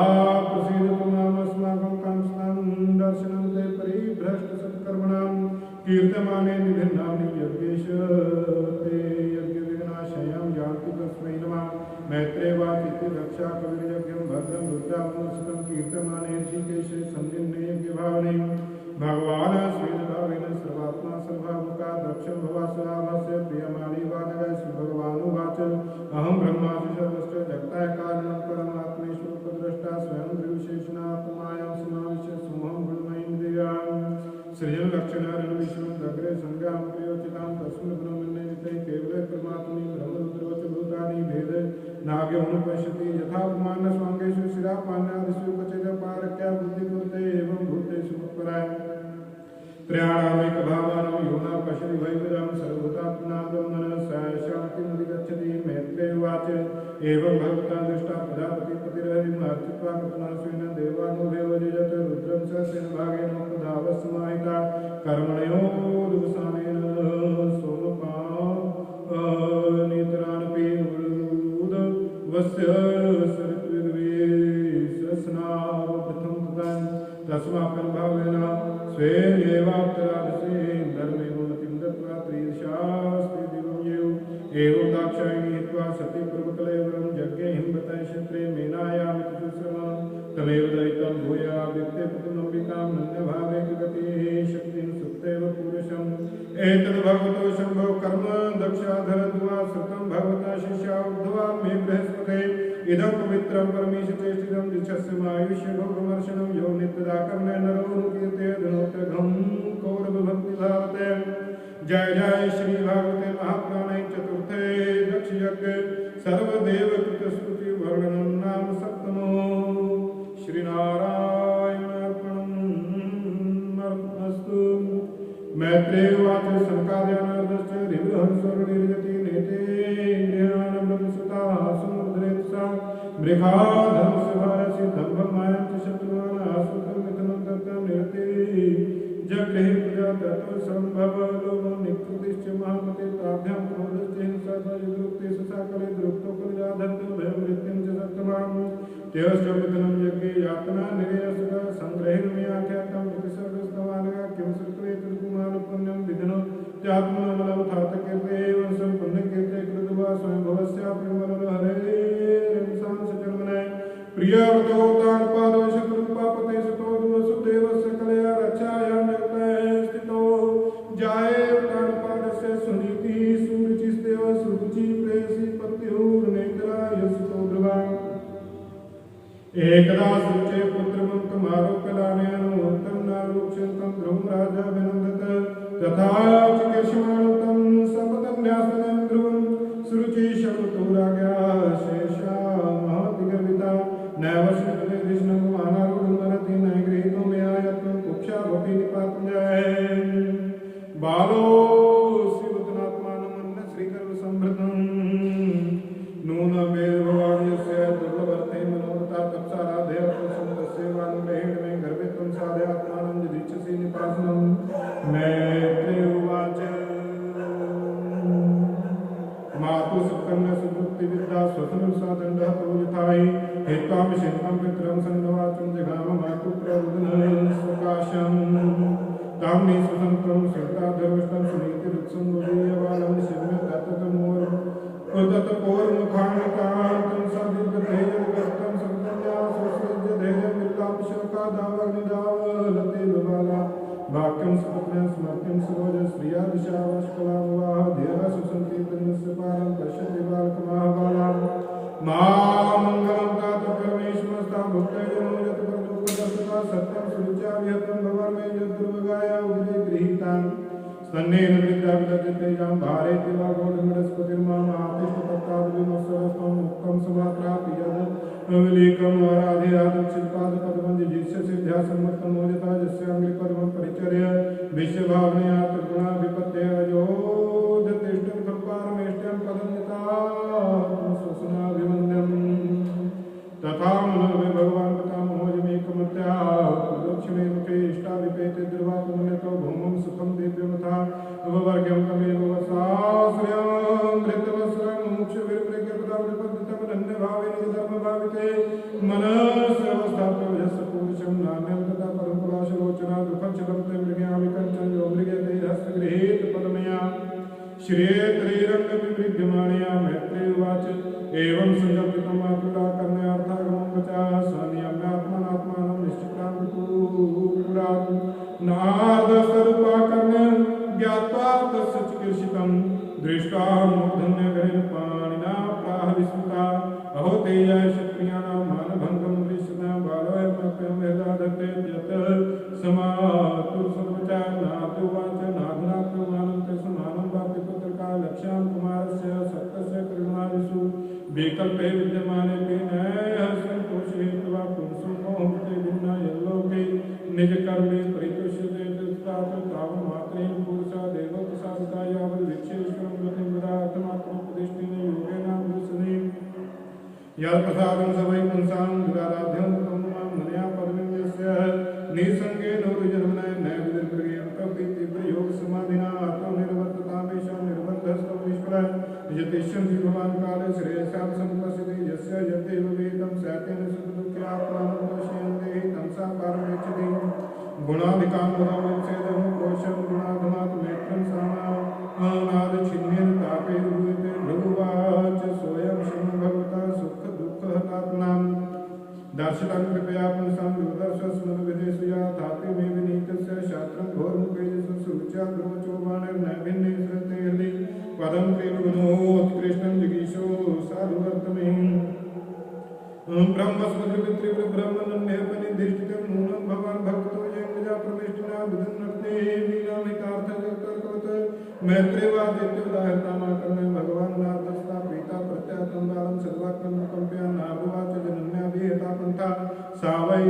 प्रसीदतु मामस्माकं कांस्तां दर्शनं ते परिभ्रष्टसत्कर्मणां कीर्तमाने निधिन्नाम्नि यज्ञेश ते यज्ञविघ्नाशयं यान्ति तस्मै नमः। मैत्रेयवाचिति रक्षा कविर्यज्ञं भद्रं रुद्रात्मसुतं कीर्तमाने ऋषिकेशे सन्निन्ने यज्ञभावने भगवान् श्रीजभावेन सर्वात्मा सर्वामुखा दक्षं भवासुराभस्य प्रियमाणी वादय श्रीभगवानुवाच अहं ब्रह्मासि सर्वस्य जगताय कारणं परमात्मेश्वरोपद्रष्टा स्वयं निर्विशेषणात्मायां समाविश्य सोऽहं गुणमयीं दिव्यां सृजनलक्षणानिर्विश्वमग्रे संज्ञां प्रियोचितां तस्मिन् ब्रह्मण्यनिते केवले परमात्मनि ब्रह्मरुद्रोच भूतानि भेद नाग्योऽनुपश्यति यथा ब्रह्माण्डस्वाङ्गेषु शिरापाण्यादिषु क्वचिदपारक्या बुद्धिकृते एवं भूतेषु मत्पराय त्रयाणामेकभावानं यो न पश्यति वैविध्यं सर्वभूतात्मना ब्रह्मणः स शान्तिमधिगच्छति। मैत्रेयवाच एवं भगवता दृष्टा प्रजापतिपतिरहरिमर्चित्वा कृत्वा स्वेन देवानो देवजयत रुद्रं स तेन भागेन उपधावसमाहिता कर्मणयोरुपसानेन सोमपानितरानपि उदवस्य सरित्विद्वेषस्नावप्रथं तथा तस्मात्मभावेन स्वेनेवाप्तराधसे धर्मे मतिं दत्त्वा त्रीदशास्ति दिवं येव एवं दाक्षायणी हित्वा सती प्रभुकलेवरं यज्ञे हिंबतः क्षेत्रे मेनायामिति सुश्रमं तमेव दयितं भूया व्यक्ते पुतुमम्बिकां नन्यभावे विगतिः शक्तिं सुप्तेव पुरुषम् एतद्भगवतो शम्भो कर्म दक्षाधरद्वा श्रुतं भगवता शिष्या उद्धवा मे बृहस्पते इदं पवित्रं परमेशचेष्टितं दिशस्यमायुष्य भोगमर्शनं यो नित्यदा कर्मे नरो कीर्ते धनोत्यघं कौरवभक्तिभावते। जय जय श्री भागवते महापुराणे चतुर्थे दक्षयज्ञ सर्वदेवकृतस्तुति वर्णनं नाम सप्तमो श्रीनारायणार्पणमस्तु। मैत्रेयवाच सनकादयानार्दश्च दिव्यहंसवर्णिर्यति नेते ज्ञानमृतसुताः समुद्रेत्सा मृगाधर्मस्य भायसि दम्भमायं च शत्रुवान् आसुतं मिथुनं तत्तं निरते जगृहे प्रजा ततो सम्भव लोभं निकृतिश्च महामते ताभ्यां क्रोधश्च हिंसा च युद्रुक्ते ससाकले द्रुक्तो कलिजाधन्तो भयं मृत्युं च सत्तमां तेऽश्च मिथुनं यज्ञे यातना निरयसुख सङ्ग्रहेण मे आख्यातं प्रतिसर्गस्तवानगा किं श्रुत्वे त्रिकुमार पुण्यं विधिनो त्यात्मनमलमथात कीर्ते एवं सम्पुण्यकीर्ते कृत्वा स्वयं भवस्यापि मनोहरे सांसजन्मने प्रियव्रतोत्तानपादो शत्रुपापते सुतो सुदेवस्य कलया रक्षायां जगतः स्थितो जायेवतानपादस्य सुनीति सुरुचिस्तेव सुरुचि प्रेयसी पत्युर्नेत्राय सुतो ध्रुवाम् एकदा सुचे पुत्रमन्तमारोप्यलानेनोत्तं नारोक्षन्तं ध्रुवं राजा विनन्दत तथा चिकीर्षमाणं सपदन्यासनं ध्रुवं सुरुचिशमतो राज्ञा शेषा महतिगर्विता नैव श्रीपते कृष्णं मानारूढमरति न गृहीतो मया यत्नं कुक्षा भवति निपातं जय बालो श्रीवदनात्मानमन्न श्रीगर्भसंभृतं नूनं वेद मातु सुकन्या सुवृत्ति विद्या स्वसनु सादंड तोलिथाई हेत्वाम शिल्पम पितरम संगवाचम जगाम मातु प्ररुदन स्वकाशम तामनि सुसंतम श्रद्धाधर्मष्टम सुनीति रुत्सम गुरुयवालम शिवमे तत्तमोर उदत पोर मुखानिकांतम सदिद्ध संकन्या सुसृज्य धैर्य मिल्लाम शोका दावग्निदावलते विवाला वाक्यम सुपत्न्या स्मर्त्यम सरोज श्रिया दिशा वशकला विवाह देवा सुसंति तन्नस्य पारं पश्यति बालकमाहबाला महामंगलम तात परमेश्वरस्ता भक्तय जनो यत परदुःखदर्शका सत्यम सुरुचा विहतम भवरमे यद्दुर्गाया उदरे गृहीतां स्तन्नेन विद्याविदजते यां भारेति वा गौडमिडस्पतिर्माम आतिष्ठ तत्ताद्विमस्वरस्त्वं मुक्तं समाप्राप्य यद् विलेकम् आराधयादक्षिपाद पदमं जिष्य सिद्ध्या सम्मतं मोदिता यस्याङ्घ्रिपद्मं परिचर्य विश्वभावनया त्रिगुणा विपत्ते अयोध्यतिष्ठं खल्पारमेष्ट्यं पदन्यतां स्वसनाभिवन्द्यम् तथा मनोवे भगवान् पितामहोजमेकमत्या प्रदक्षिणे मुखे इष्टाविपेते द्रवापुण्यतो भूमं सुखं दिव्यमथा उपवर्ग्यं तमेव वसाश्रयं धृतवस्त्रं मोक्षविरमृग्यपदावृपद्धितं धन्यभावेन धर्मभाविते मनस्यवस्थाप्य वजस्य पुरुषं नान्यं तथा परमपुराशलोचना दुःखच्छदं ते मृग्यामि कञ्चन यो मृग्यते हस्तगृहीत पदमया श्रियेत्रीरङ्गविमृग्यमाणया मैत्रेय उवाच एवं संकल्पितं मातुला कन्यार्थागमं वचः सनियम्यात्मनात्मानं निश्चितान्वितुरात् नारदस्वरूपा कन्या ज्ञात्वा तस्य चिकीर्षितं दृष्ट्वा मूर्धन्यगरेण पाणिना प्राह विस्मिता अहो तेजाय क्षत्रियाणां मानभङ्गं दृश्यतां बालोऽयमप्यं यदा दत्ते यत् समातुर्सद्वचा नात्युवाच नाधुनात्ममानं समानं वापि पुत्रका लक्ष्यां कुमारस्य सत्यस्य करुणादिषु विकल्पे विद्यमाने संतोषे हेत्वा पुंसो मोहते भिन्ना यल्लोके निजकर्मे परितुष्यते तावन्मात्रेण पुरुषा देवोपसादिता यावद्विच्छेश्वरं गतिं वदार्थमात्मोपदिष्टेन योगेनाभूषणे यत्प्रसादं सवै पुंसां दुराराध्यं तं मां मुनया पदवीं यस्य निसङ्गेन ऊर्जन्मनः न विदर्भ्यं तपि तीव्रयोगसमाधिना आत्मनिर्वर्ततामेषां निर्बन्धस्तं ईश्वरः यतिष्यन्ति भवान् काले श्रेयसां सम्पश्यति यस्य यद्देव वेदं सतेन सुखदुःख्या प्राणोपश्यन्ते तं सा पारमेच्छति गुणाधिकां गुणोपच्छेदं कोशं गुणाधमात् मैत्रं सामानादच्छिन्नेन तापैर्भूयते भृगुवाच सोऽयं शिवं भगवता सुखदुःखहतात्मनां दर्शितं कृपया पुंसां दूरदर्शस्मृतविदेषु याथापि मे विनीतस्य शास्त्रं घोरमुखेजसं सुरुच्या ध्रुवचोबाणैर्नैभिन्ने श्रुते हृदि पदं त्रिगुणोत्कृष्टं जिगीषो साधुवर्तमे ब्रह्मस्पतिर्ब्रह्मन्यपनिधिष्ठितं नूनं भवान् भक्तो येन प्रविष्टिना विदन्नते लीलामितार्थकर्तृवत् मैत्रेवादित्योदाहृतामाकर्ण्य भगवान् नाथस्था पीता प्रत्यातं बालं सर्वात्मकम्प्या नाभुवाच जनन्या विहता पन्था सा वै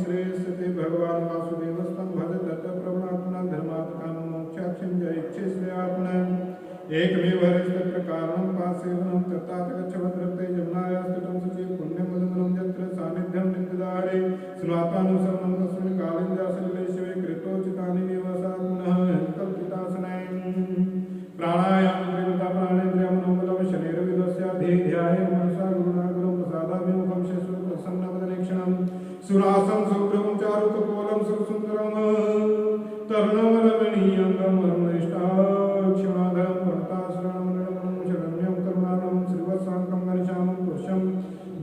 श्रेयस्ते भगवान् वासुदेवस्तं भज तत्प्रवणात्मना धर्मात्मानं मोक्षाख्यं जयिच्छे श्रेयात्मना एकमेव हरिस्तत्र कारणं पासेवनं तत्तात गच्छवद्रते यमुनायास्तटं शुचि पुण्यमधुमनं यत्र सान्निध्यं नित्यदारे स्नातानुसरणं तस्मिन् कालिन्दासलिलेशवे कृतोचितानि निवासा पुनः कल्पितासने प्राणायामं प्राणेन्द्रियमनोबलं शनिर्विदस्याधिध्याये मनसा गुरुणा गुरुं प्रसादाभिमुखं शिशु प्रसन्नवदनेक्षणं सुरासं सुभ्रमं चारुकपोलं सुरसुन्दरं तरुणमरमणीयं गमरमनिष्ठाक्षमाधरं प्रणताशरणमनरमणं शरण्यं करुणानं श्रीवत्साङ्कं घनश्यामं पुरुषं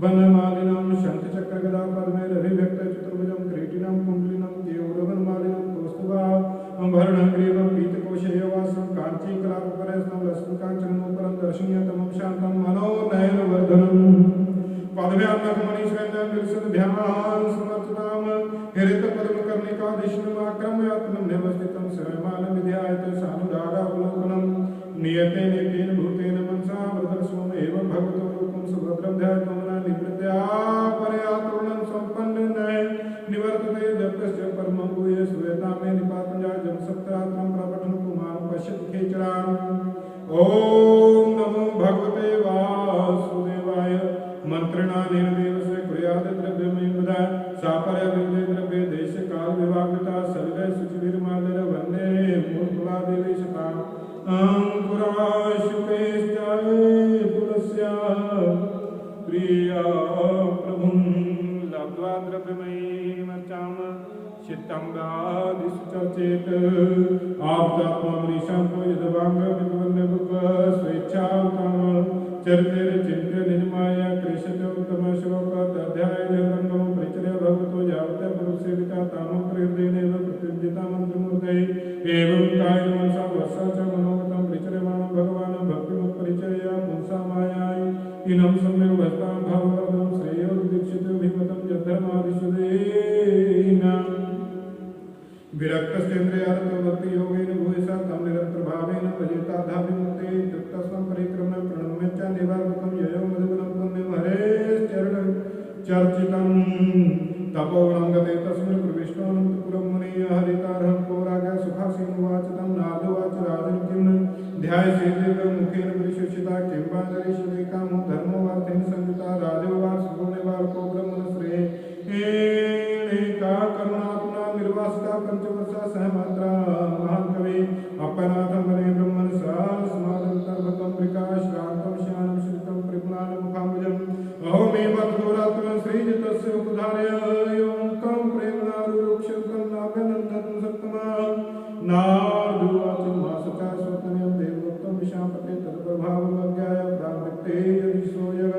वनमालिनं शङ्खचक्रगदापद्मैरभिव्यक्तचतुर्भुजं क्रीटिनं कुण्डलिनं केयूरवनमालिनं कौस्तुभाभरणं ग्रीवं पीतकोशेयवासं काञ्चीकलापपरस्तं लक्ष्मीकाञ्चनोपरं दर्शनीयतमं शान्तं मनोनयनवर्धनं पदव्यात्मकमणिश्वेनं विलसद्भ्यां समर्चितां हरितपद्मकर्णिकाधिष्णुमाक्रम्यात्मन्यवस्थितं स्वयमानविध्यायते सानुरागावलोकनं नियते नेकेन भूतेन मनसा वृदर्शोम एवं भगवतो रूपं सुभद्रं ध्यायतमना निवृत्त्या परयातुर्णं सम्पन्नेन निवर्तते जप्तस्य परमं भूये श्रूयतामे निपातञ्जाजं सप्तरात्रं प्रपठन् पुमान् पश्यति खेचरान् ॐ नमो भगवते वासुदेवाय मंत्रणानेन देवस्य कुर्यात् द्रव्यमयं वदा सापर्यविन्दे द्रव्ये देशे काल विभागिता सर्वे शुचिभिर्मादर वन्दे मूर्धुलादेवेशताम् अंकुराशुपेश्चाय चरितेर चिन्त्य निजमाया कृष्यते उत्तम श्लोक अध्याय रंगम परिचर्य भगवतो यावत पुरुषेविता तामं प्रहृदेनेव प्रतिज्ञिता मंत्रमूर्ते एवं कायेन मनसा वसा च मनोगतं परिचर्यमाणं भगवान् भक्तिमुत्परिचर्या पुंसा मायाय इनं सम्यक् भक्तां भाववर्धनं श्रेयो दीक्षितो भिमतं यद्धर्मादिशुदेना विरक्तस्तेन्द्रियारतो भक्ति योगेन भूयसा तं निरंतर भावेन भजेता धाविमुक्ते तत्तस्तं परिक्रम्य प्रणम्य च निवारकं ययो मधुगुणं पुण्यं हरेश्चरणं चर्चितं तपोवनं गते तस्मिन् प्रविष्टोऽनन्तपुरं मुनिः हरितारहं पौराग सुखासीनुवाच तं नारदोवाच राजन् किं ध्यायसे दीर्घमुखेन परिशुचिता किं वा करिष्यति कामो धर्मो वार्थेन संयुता राजोवाच सुगुणेवार्को ब्रह्मणश्रेये का करुणात्मा निर्वासिता पंचवर्षा सहमात्रा महान कवि अपनाथं वने ब्रह्मन् समादन्तर्भकं प्रकाश शान्तं श्यानं श्रितं परिपुनानं मुखाम्बुजम् अहोमेवद्दोरात्मं श्रीजितस्य उपधार्य योऽङ्कं प्रेम्णारुरुक्षं नाभ्यनन्दनं सत्तमा नारदुवाच मासचा स्वतन्यं देवोत्तम विशापते तत्प्रभावमज्ञाय प्रावृत्ते यदि सोऽयः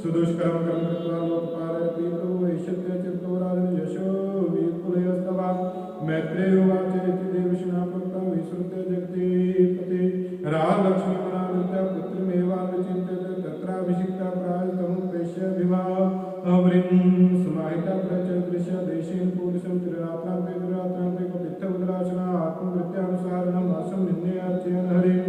सुदुष्करं कर्म कृत्वा लोकपालयति प्रभु ऐश्वर्य चित्तो राजन् यशो विपुलयस्तवा मैत्रेयोवाच इति देवशिना प्रोक्तं विश्रुत्य जगतीपते राजलक्ष्मीमनावृत्या पुत्रीमेवानुचिन्त्यते तत्राभिषिक्ता प्रायस्तमुपैश्य विवाहवृं समाहिता प्रचदृश्य देशेन पुरुषं त्रिरात्रान्ते त्रिरात्रान्ते कपित्थवदराशना आत्मवृत्त्यानुसारणम् आसं निन्देयार्चयन् हरिं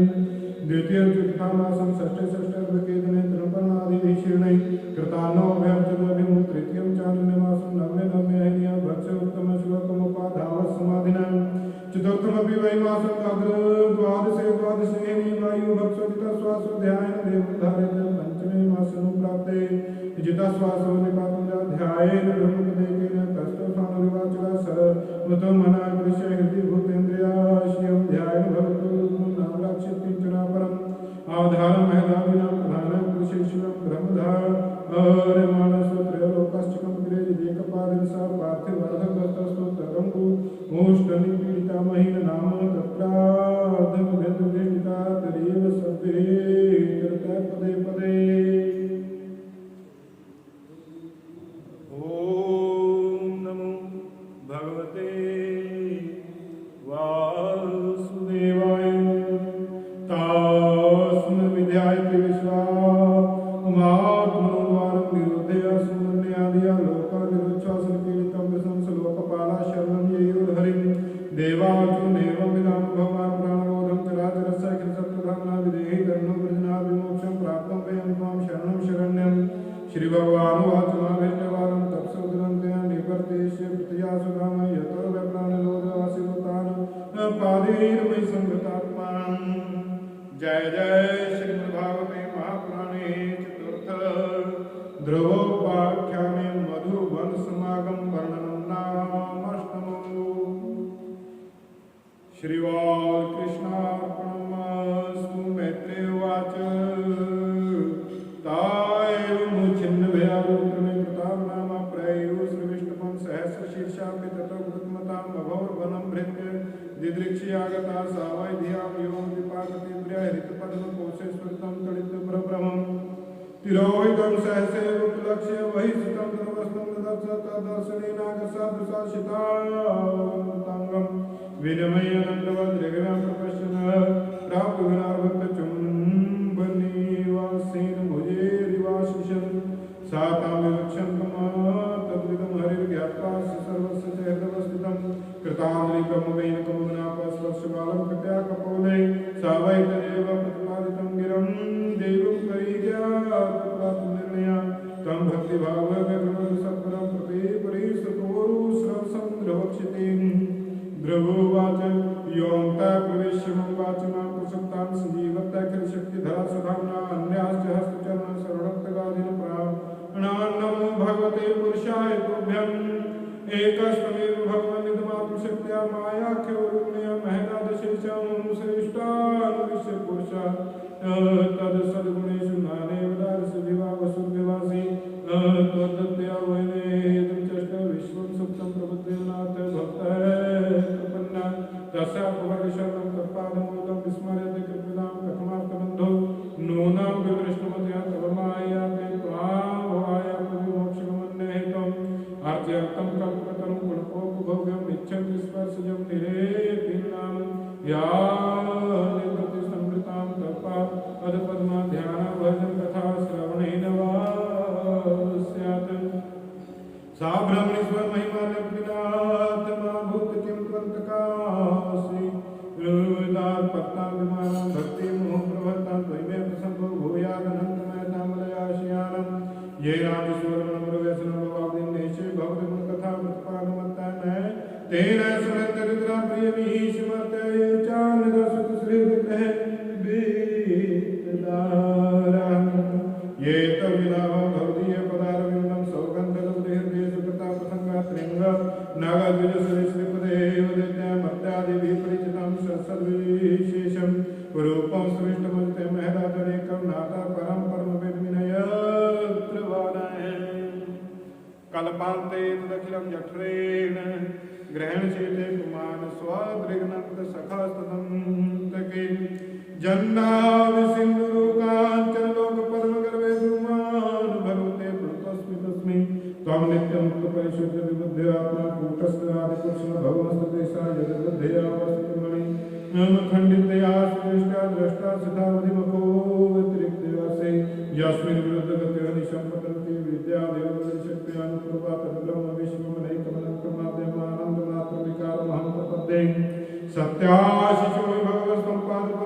द्वितीयं चतुर्थामासं षष्ठे षष्ठे दिने तृणपर्णादिभिषीर्णै कृतान्नोऽभ्यर्चनभिमुं तृतीयं चान्द्रमासं नवमे नवमे भक्ष्य उत्तमश्लोकमुपाधावत्समाधिना चतुर्थमपि वै मासं द्वादशे वायु भक्ष्योदितश्वासोऽध्यायेन देवं धारयेत् पञ्चमे मासनुप्राप्ते जितश्वासो निपातुमध्यायेन ब्रह्मपदेकेन कष्टस्थानविवाचला सर्वतोमनाकृष्य हृदि भूतेन्द्रियाश्रियं ध्यायेन भवतु नामराक्षितिञ्चना परम् आधारं महदादिनां प्रधानं कृषेश्वरं ब्रह्मधारमानस्वत्रयोलोकश्चिकं गिरेजदेकपादेन सा पार्थिवार्धकस्तस्तोत्रं मोष्टनिपीडितामहीन नाम तत्रार्धमभ्यन्तर्दृष्टिता तदेव सत्त्वे कृता पदे पदे ॐ नमो भगवते वासुदेवाय तास्मिन् विद्यायते विश्वात्मनोद्वारं निरुद्धय सुमन्यादिया लोकानिरुच्छ्वासन पीडितं विशंस लोकपाला शरणं ययोर्हरिं देवार्जुनेवं विदां भगवान् प्राणबोधं चराचरस्य अखिलसत्त्वधाम्ना विदेहि कर्णो वृजना विमोक्षं प्राप्तं वयं त्वां शरणं शरण्यं श्रीभगवानुवाच माभीष्टवारं तत्सोदरन्त्या निवर्तेष्य प्रत्यासु धाम यतो व्यप्राणलोदवासिवतान् पादैर्मयि संगतात्मा जय जय श्रीमद्भागवते महापुराणे चतुर्थ ध्रुवोपाख्याने मधुवन समागम वर्णनं नामाष्टमो श्रीवाल्कृष्णार्पणमस्तु मैत्रेय उवाच ताएवमुच्छिन्नभयारुद्रमे कृतां प्रयो श्रीविष्णुपं सहस्रशीर्षापि ततो कृतमताम् अभवर्वनं भृत्य दिदृक्ष्यागता सा वै धियां यों विपाकतिद्र्यहरितपद्मकोशेश्वरितं तडितप्रभ्रमम् तिरोहितं सहसेवोपलक्ष्य वहि सुतं तदवस्तं ददर्श तदर्शनेनागसादृशाशिताङ्गं विनमयनन्दवद्रघुनां प्रपश्यन् प्राप्तगुणार्भक्तचुम्बनीवासेन भुजेरिवाशिषन् सा तां विवक्षन्तम् हरिर्ज्ञात्वा सर्वस्य च हृदवस्थितं कृताञ्जलिकमवेनकमनापस्पर्शबालं कृत्या कपोले सा वै तदेव प्रतिपादितं गिरं देवं परिज्ञातप्राप्तनिर्णया तं भक्तिभावव्यग्रं सत्वरं प्रति परिसतोरुस्रवसं द्रवक्षितिं द्रवोवाच योऽन्ता प्रवेश्य मम वाचमां प्रसक्तान् सजीवत्याखिलशक्तिधरा सधाम्ना अन्याश्च हस्तचरण शरणक्तगादिन प्राणान् नमो भगवते पुरुषाय तुभ्यम् एकस्त्वमेव भगवन्निदमात्मशक्त्या मायाख्योरुण्य महदादशेषं श्रेष्ठानुविश्य पुरुषा तद्सद्गुणेषु नानेव दारसविवावसुर्विवासी त्वद्दत्तया वैनेदं चष्ट विश्वं सुप्तं प्रबुद्धेनाथ भक्तः प्रपन्ना तस्यापवर्गशरणं तत्पादमूलं विस्मर्यते कृपणां कथमार्थबन्धो नूनां विवृश सा ब्रह्मणीश्वर महिमा लक्ष्मीनाथमा भूत किम त्वंतकासी लुदार पत्ताभिमान भक्ति मोह प्रवर्तन त्वयि प्रसंगो भूयादनंतमय नामलयाशियानम ये रामेश्वर नम्र व्यसन भवाब्दिन नेशे भक्त गुण कथा प्रतिपादमत्तान तेन सुरत रुद्रा प्रिय मीश मर्त्य चान दसुत श्री विग्रह वेदारा ये तविनाम भवदीय पदारविंदम सौगंध हृदय सुकृता प्रसंगा त्रिंग नागद्विज सुरेश्वदेव दिव्या मत्यादि विपरिचितम सर्वविशेषम रूपम सृष्टमते महदादनेकम नाता परम परम वेदविनयत्र वादाय कल्पान्ते तदखिलं जठरेण ग्रहण चेते पुमान स्वादृग्नंत सखास्तदंतके जन्नावि सिंधुकांचन लोक पद्म गर्भे दुमान भगवते प्रणतस्मि तस्मै त्वं नित्यं मुक्त परिशुद्ध विबुद्ध आत्मा कूटस्थ आदि कृष्ण भगवस्तते सा जगद्बद्धया वस्तुमणि खंडितया श्रेष्ठा दृष्टा सदावधिमको व्यतिरिक्तवासे यस्मिन् विरुद्धगत्या निशम्पतन्ति विद्या देवशक्त्या अनुपूर्वा तद्ब्रह्म विश्वमनैकमनं क्रमाद्यमानन्दमात्र विकारमहं प्रपद्ये सत्याशिषो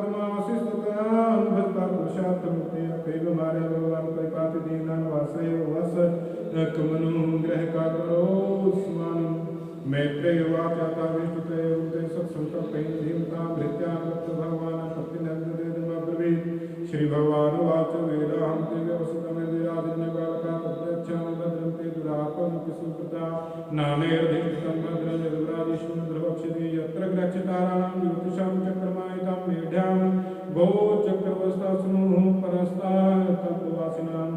भगवत्सम्पादपद्मावशिस्ततां भक्ता पुरुषार्थमूर्ते अप्रेममार्य भगवान् परिपाति दीनान् वासयो वस कमनुग्रह करो स्मानं मैत्रेय वाचाता विष्णुते उते सत्संकल्पेन धीमतां भृत्यान् भगवान् प्रतिनन्ददेदमब्रवीत् श्री भगवान् वाच वेदाहं ते व्यवसितमेदयादिन्य बालका तद्रच्छामि भद्रं ते दुरापन्ति सुकृता नानेर्धिष्ठितं भद्रं यदुरादिष्णु द्रवक्षति यत्र ग्रक्षिताराणां ज्योतिषां चक्रमायितां मेढ्यां बहुचक्रवस्तासुनुः परस्तात्तत्त्ववासिनां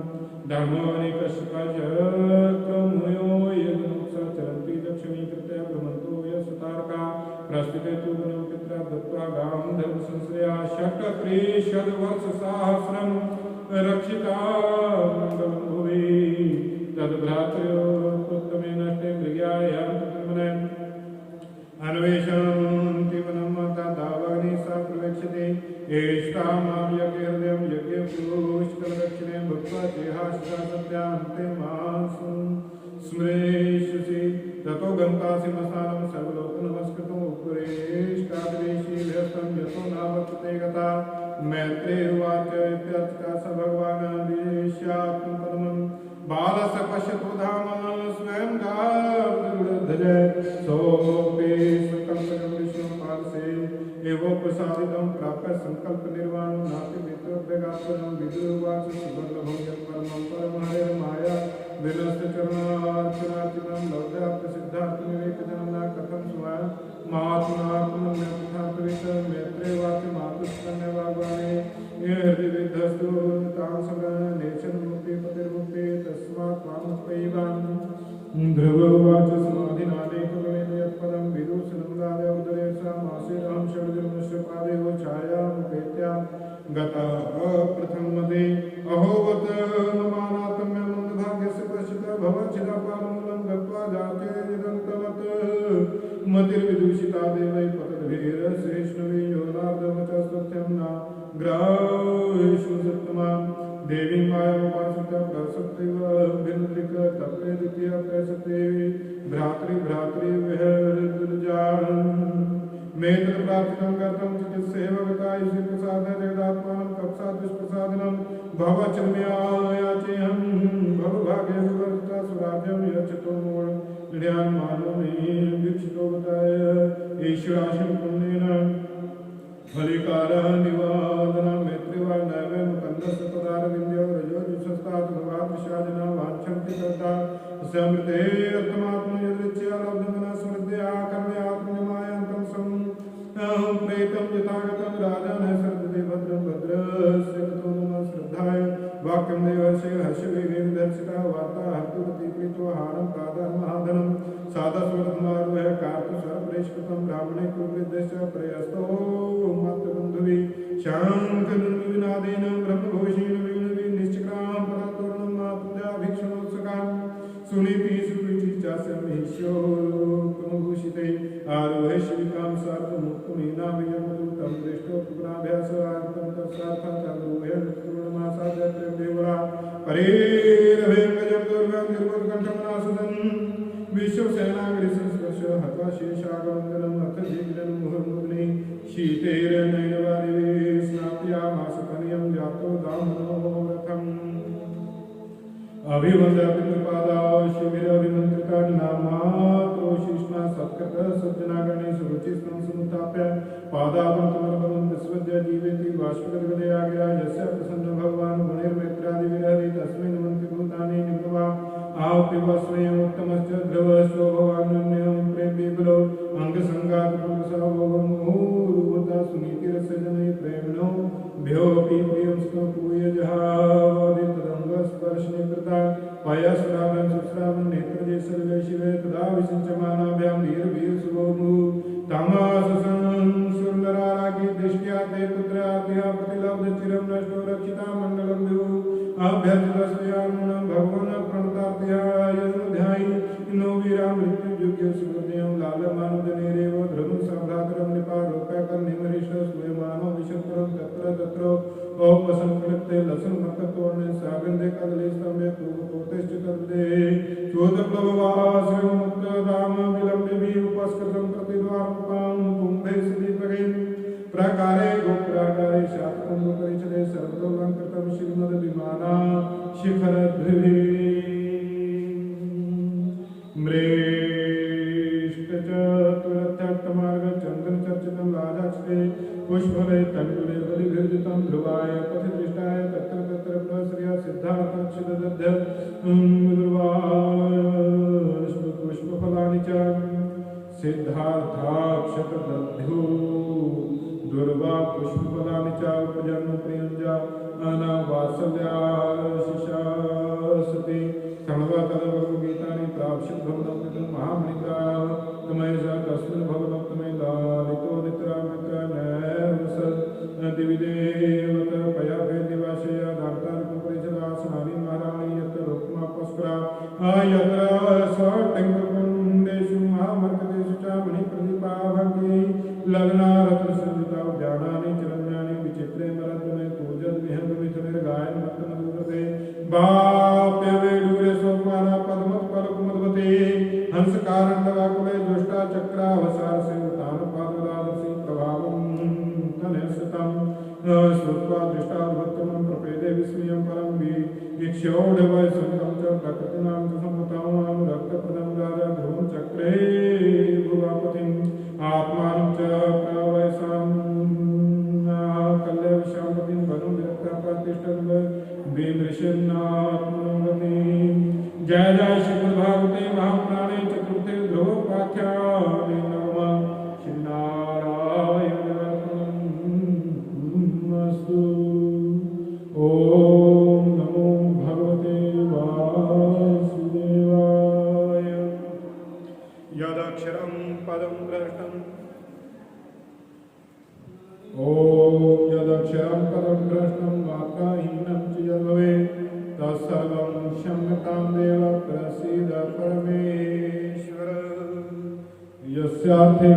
धर्मोऽनेकश्चक्रमुयो यदनुत्सचरन्ति दक्षिणीकृत्य भ्रमन्तो यस्तारका प्रस्थिते तु गुणं पित्रा दत्त्वा गां धर्मसंश्रया षट्त्रिशद्वर्षसहस्रं रक्षिता मङ्गलं भुवि तद्भ्रातृयोत्तमे नष्टे मृग्यायां तन्मने अन्वेषन्ति वनं तदावग्नि सा प्रवेक्ष्यते एष्टामां यज्ञहृदयं यज्ञपुरुषकलदक्षिणे भुक्त्वा चेहाशिषा सत्यान्ते मासु स्मरेष्यसि ततो गन्तासि मसानं सर्वलोकनमस्कृतम् उपरेष्टादिवेशी व्यस्तं यतो नावर्तते गता मैत्रेयुवाच इत्यर्चता स भगवान् दिश्यात्मपदमं बालस्य पश्यतु धाम स्वयं गावदृढध्वजः सोऽपि संकल्पजं विष्णुपादसे एवोपसादितं प्राप्य संकल्पनिर्वाणं नास्ति मित्रोऽभ्यगात्मनं विदुर्वाच सुवर्णभं यत्परमं परमहरिर्माया विनस्तचरणार्चनार्चितं लब्धार्थसिद्धार्थविवेकजनना कथं स्वयं महात्मनात्मन्यथात्वित मैत्रेयवाच मातुस्तन्यवाग्वाणे ये हृदिविद्धस्तु तां सगणनेशन्मुक्तिपतिर्मुक्ते तस्मात् त्वामुत्पैवान् ध्रुवोवाच समाधिनादेकवेद यत्पदं विदुषनन्दाय उदरे सा मासेरहं षड्जन्मश्रपादेव छायामुपेत्या गता प्रथममदे अहोवत ममानात्म्यमन्दभाग्यस्य पश्यता भवच्छिदापालमूलं गत्वा जाते यदन्तवत् मतिर्विदूषिता देवै पतद्भिरश्रेष्णवे योनार्दवचस्तथ्यं न ग्राहेषु सत्तमां देवीं मायामुपासिता प्रसक्तिव भिन्नदृक् तप्रे द्वितीय प्रसते भ्रातृविहरदुर्जान् मे तत् प्रार्थितं गतं चिकित्सेव विकायसि प्रसादः जगदात्मानं कप्सात् दुष्प्रसादनं भवचर्म्यायाचेऽहं भवभाग्ये विवर्तिता सुराज्यं यच्छतो मूढं मानो मे वीक्षितो बताय ईश्वराशिं पुण्येन फलिकारः निवादना मैत्रिवा नैवे मुकन्दस्य पदारविन्द्यो रजोजुषस्तात् भवाद्विषादिना वाञ्छन्ति कर्ता समृते अर्थमात्मयदृच्छया लब्धमनः समृद्ध्या कर्मयात्मजमायन्तं प्रेतं यथागतं राजन् श्रद्धते भद्रं भद्रस्य ततो मम श्रद्धाय वाक्यं देवस्य हर्षवेगेन वार्ता हर्तुवती प्रीत्वा हारं प्रातर्महाधनं साधस्वरधमारुह्य कार्तुस्वरप्रेष्कृतं ब्राह्मणे कुवृद्धश्च प्रयस्तो मातृबन्धुभिः शाङ्खधनुर्विनादेन ब्रह्मघोषेण विघ्नभिः निश्चक्रां परातोरणं मातुल्याभिक्षणोत्सकां सुनीति सुरुचि चास्य महिष्यो कुमभूषिते आरोहे शिविकां सार्धमुक्तमीनाभियमदूतं दृष्टो पुराभ्यासार्थं तत्सार्थं तदूह्य पूर्णमासाद्य देवरा परेरभेङ्गजं दुर्गं निर्वत्कण्ठमनासुदन् विश्वसेनाग्रि संस्पर्श हत्वा शेषागमन्दनं अथ जिग्नं मुहुर्मुग्नि शीतेरनयनवारिवे स्नापयामास तनयं जातो दामनोरथम् अभिवन्द्य पितृपादाः शिबिराभिमन्त्रिता नामात्रो शिष्णा सत्कृत सज्जनागणे सुरुचिस्तं समुत्थाप्य पादावन्तमर्गमं विस्वद्य जीवेति बाष्पगदगदया गिरा यस्य प्रसन्न भगवान् गुणैर्मैत्रादिविरहरि तस्मिन् मन्त्रिभूतानि निम्नवा आहुतिवस्वयम् उत्तमश्च ध्रुवस्व भवान्यं प्रेमविपुलो अङ्गसङ्गातपुरुषाभोगं मुहुर्भूता सुनीतिरसजनै प्रेम्णो भ्योऽपि प्रियं स्तूयजहादितरङ्गस्पर्शनिकृता पयस्रावं सुस्रावं नेत्रजे सर्वे शिवे तदा विसिञ्चमानाभ्यां वीरवीरसुभोमु तामाससं सुन्दरारागी दृष्ट्या ते पुत्राभ्यः प्रतिलब्धचिरं नष्टो रक्षिता मण्डलं विभु अभ्यर्थितस्वयानुनं भगवन् प्रणताभ्यः यदनुध्यायि नो वीरा मृत्युयुग्य सुहृदयं लालमानुजनेरेव ध्रुवं सम्भ्रातरं निपारोप्याकर्णिमरिष सूयमानो विशत्रं तत्र तत्र औपसंकृत्ते लसन्मकतोर्णे सागन्धे कदले स्तम्भे पूर्वतोतेश्च तद्दे चोदप्लववाश्रमुक्तदाम विलम्बिभिः उपस्कृतं प्रतिद्वारमुपां कुम्भे सुदीपगे प्राकारे गोप्राकारे शातकुम्भपरिचरे सर्वतोऽलङ्कृतं श्रीमद्विमाना शिखरद्भिः मृष्टचतुरथ्यर्थमार्गचन्दनचर्चितं लाजाक्षते पुष्पले तण्डुले बलिभिर्जितं ध्रुवाय पथिदृष्टाय तत्र तत्र प्रश्रिया सिद्धार्थक्षिददध्य पुष्पफलानि च सिद्धार्थाक्षतदध्यो दुर्वा पुष्पफलानि च उपजन्म प्रियञ्जा अनावात्सल्याशिषासति तणवतदभगवद्गीतानि प्राप्स्यद्भवनं महामणिका तमय स तस्मिन् भवनोत्तमे लालितो निद्रामित्रनैव दिविदेवत पयाभेदिवाशय दान्तारिकपरिचदासनानि महाराणि यत्र रोक्मापस्करा यत्र सटिङ्गकुण्डेषु महामर्कटेषु च मणिप्रदीपाभङ्गी लग्नारत्नसंयुता उद्यानानि चिरञ्जानि विचित्रे मरद्वने पूजद्विहङ्गमिथुनिर्गायन्मत्तमदूरते बाप्यवेडूरे सोपाना पद्मत्पलकुमुद्वते हंसकारण्डवाकुले दुष्टाचक्रावसारसे उतानपादरादसी प्रभावं तनयसतं श्रुत्वा दृष्टाद्भुतमं प्रपेदे विस्मयं परं वीक्ष्योढवयसन्तं च प्रकृतिनां च सम्मतां रक्तप्रदं राजा ध्रुवं चक्रे भुवापतिम् आत्मानं च प्रवयसां कल्यविशाम्पतिं वनं विरक्ताप्रतिष्ठन् विमृशन्नात्मवतीं जय जय श्रीमद्भागवते महापुराणे चतुर्थे ध्रुवोपाख्याने नमः श्रीनारायणार्पणमस्तु। ॐ नमो भगवते वासुदेवाय। यदक्षरं पदं भ्रष्टम् ॐ यदक्षरं पदं भ्रष्टं मात्राहीनं च यद्भवेत् तत्सर्वं क्षम्यतां देव प्रसीद परमेश्वर। यस्यार्थे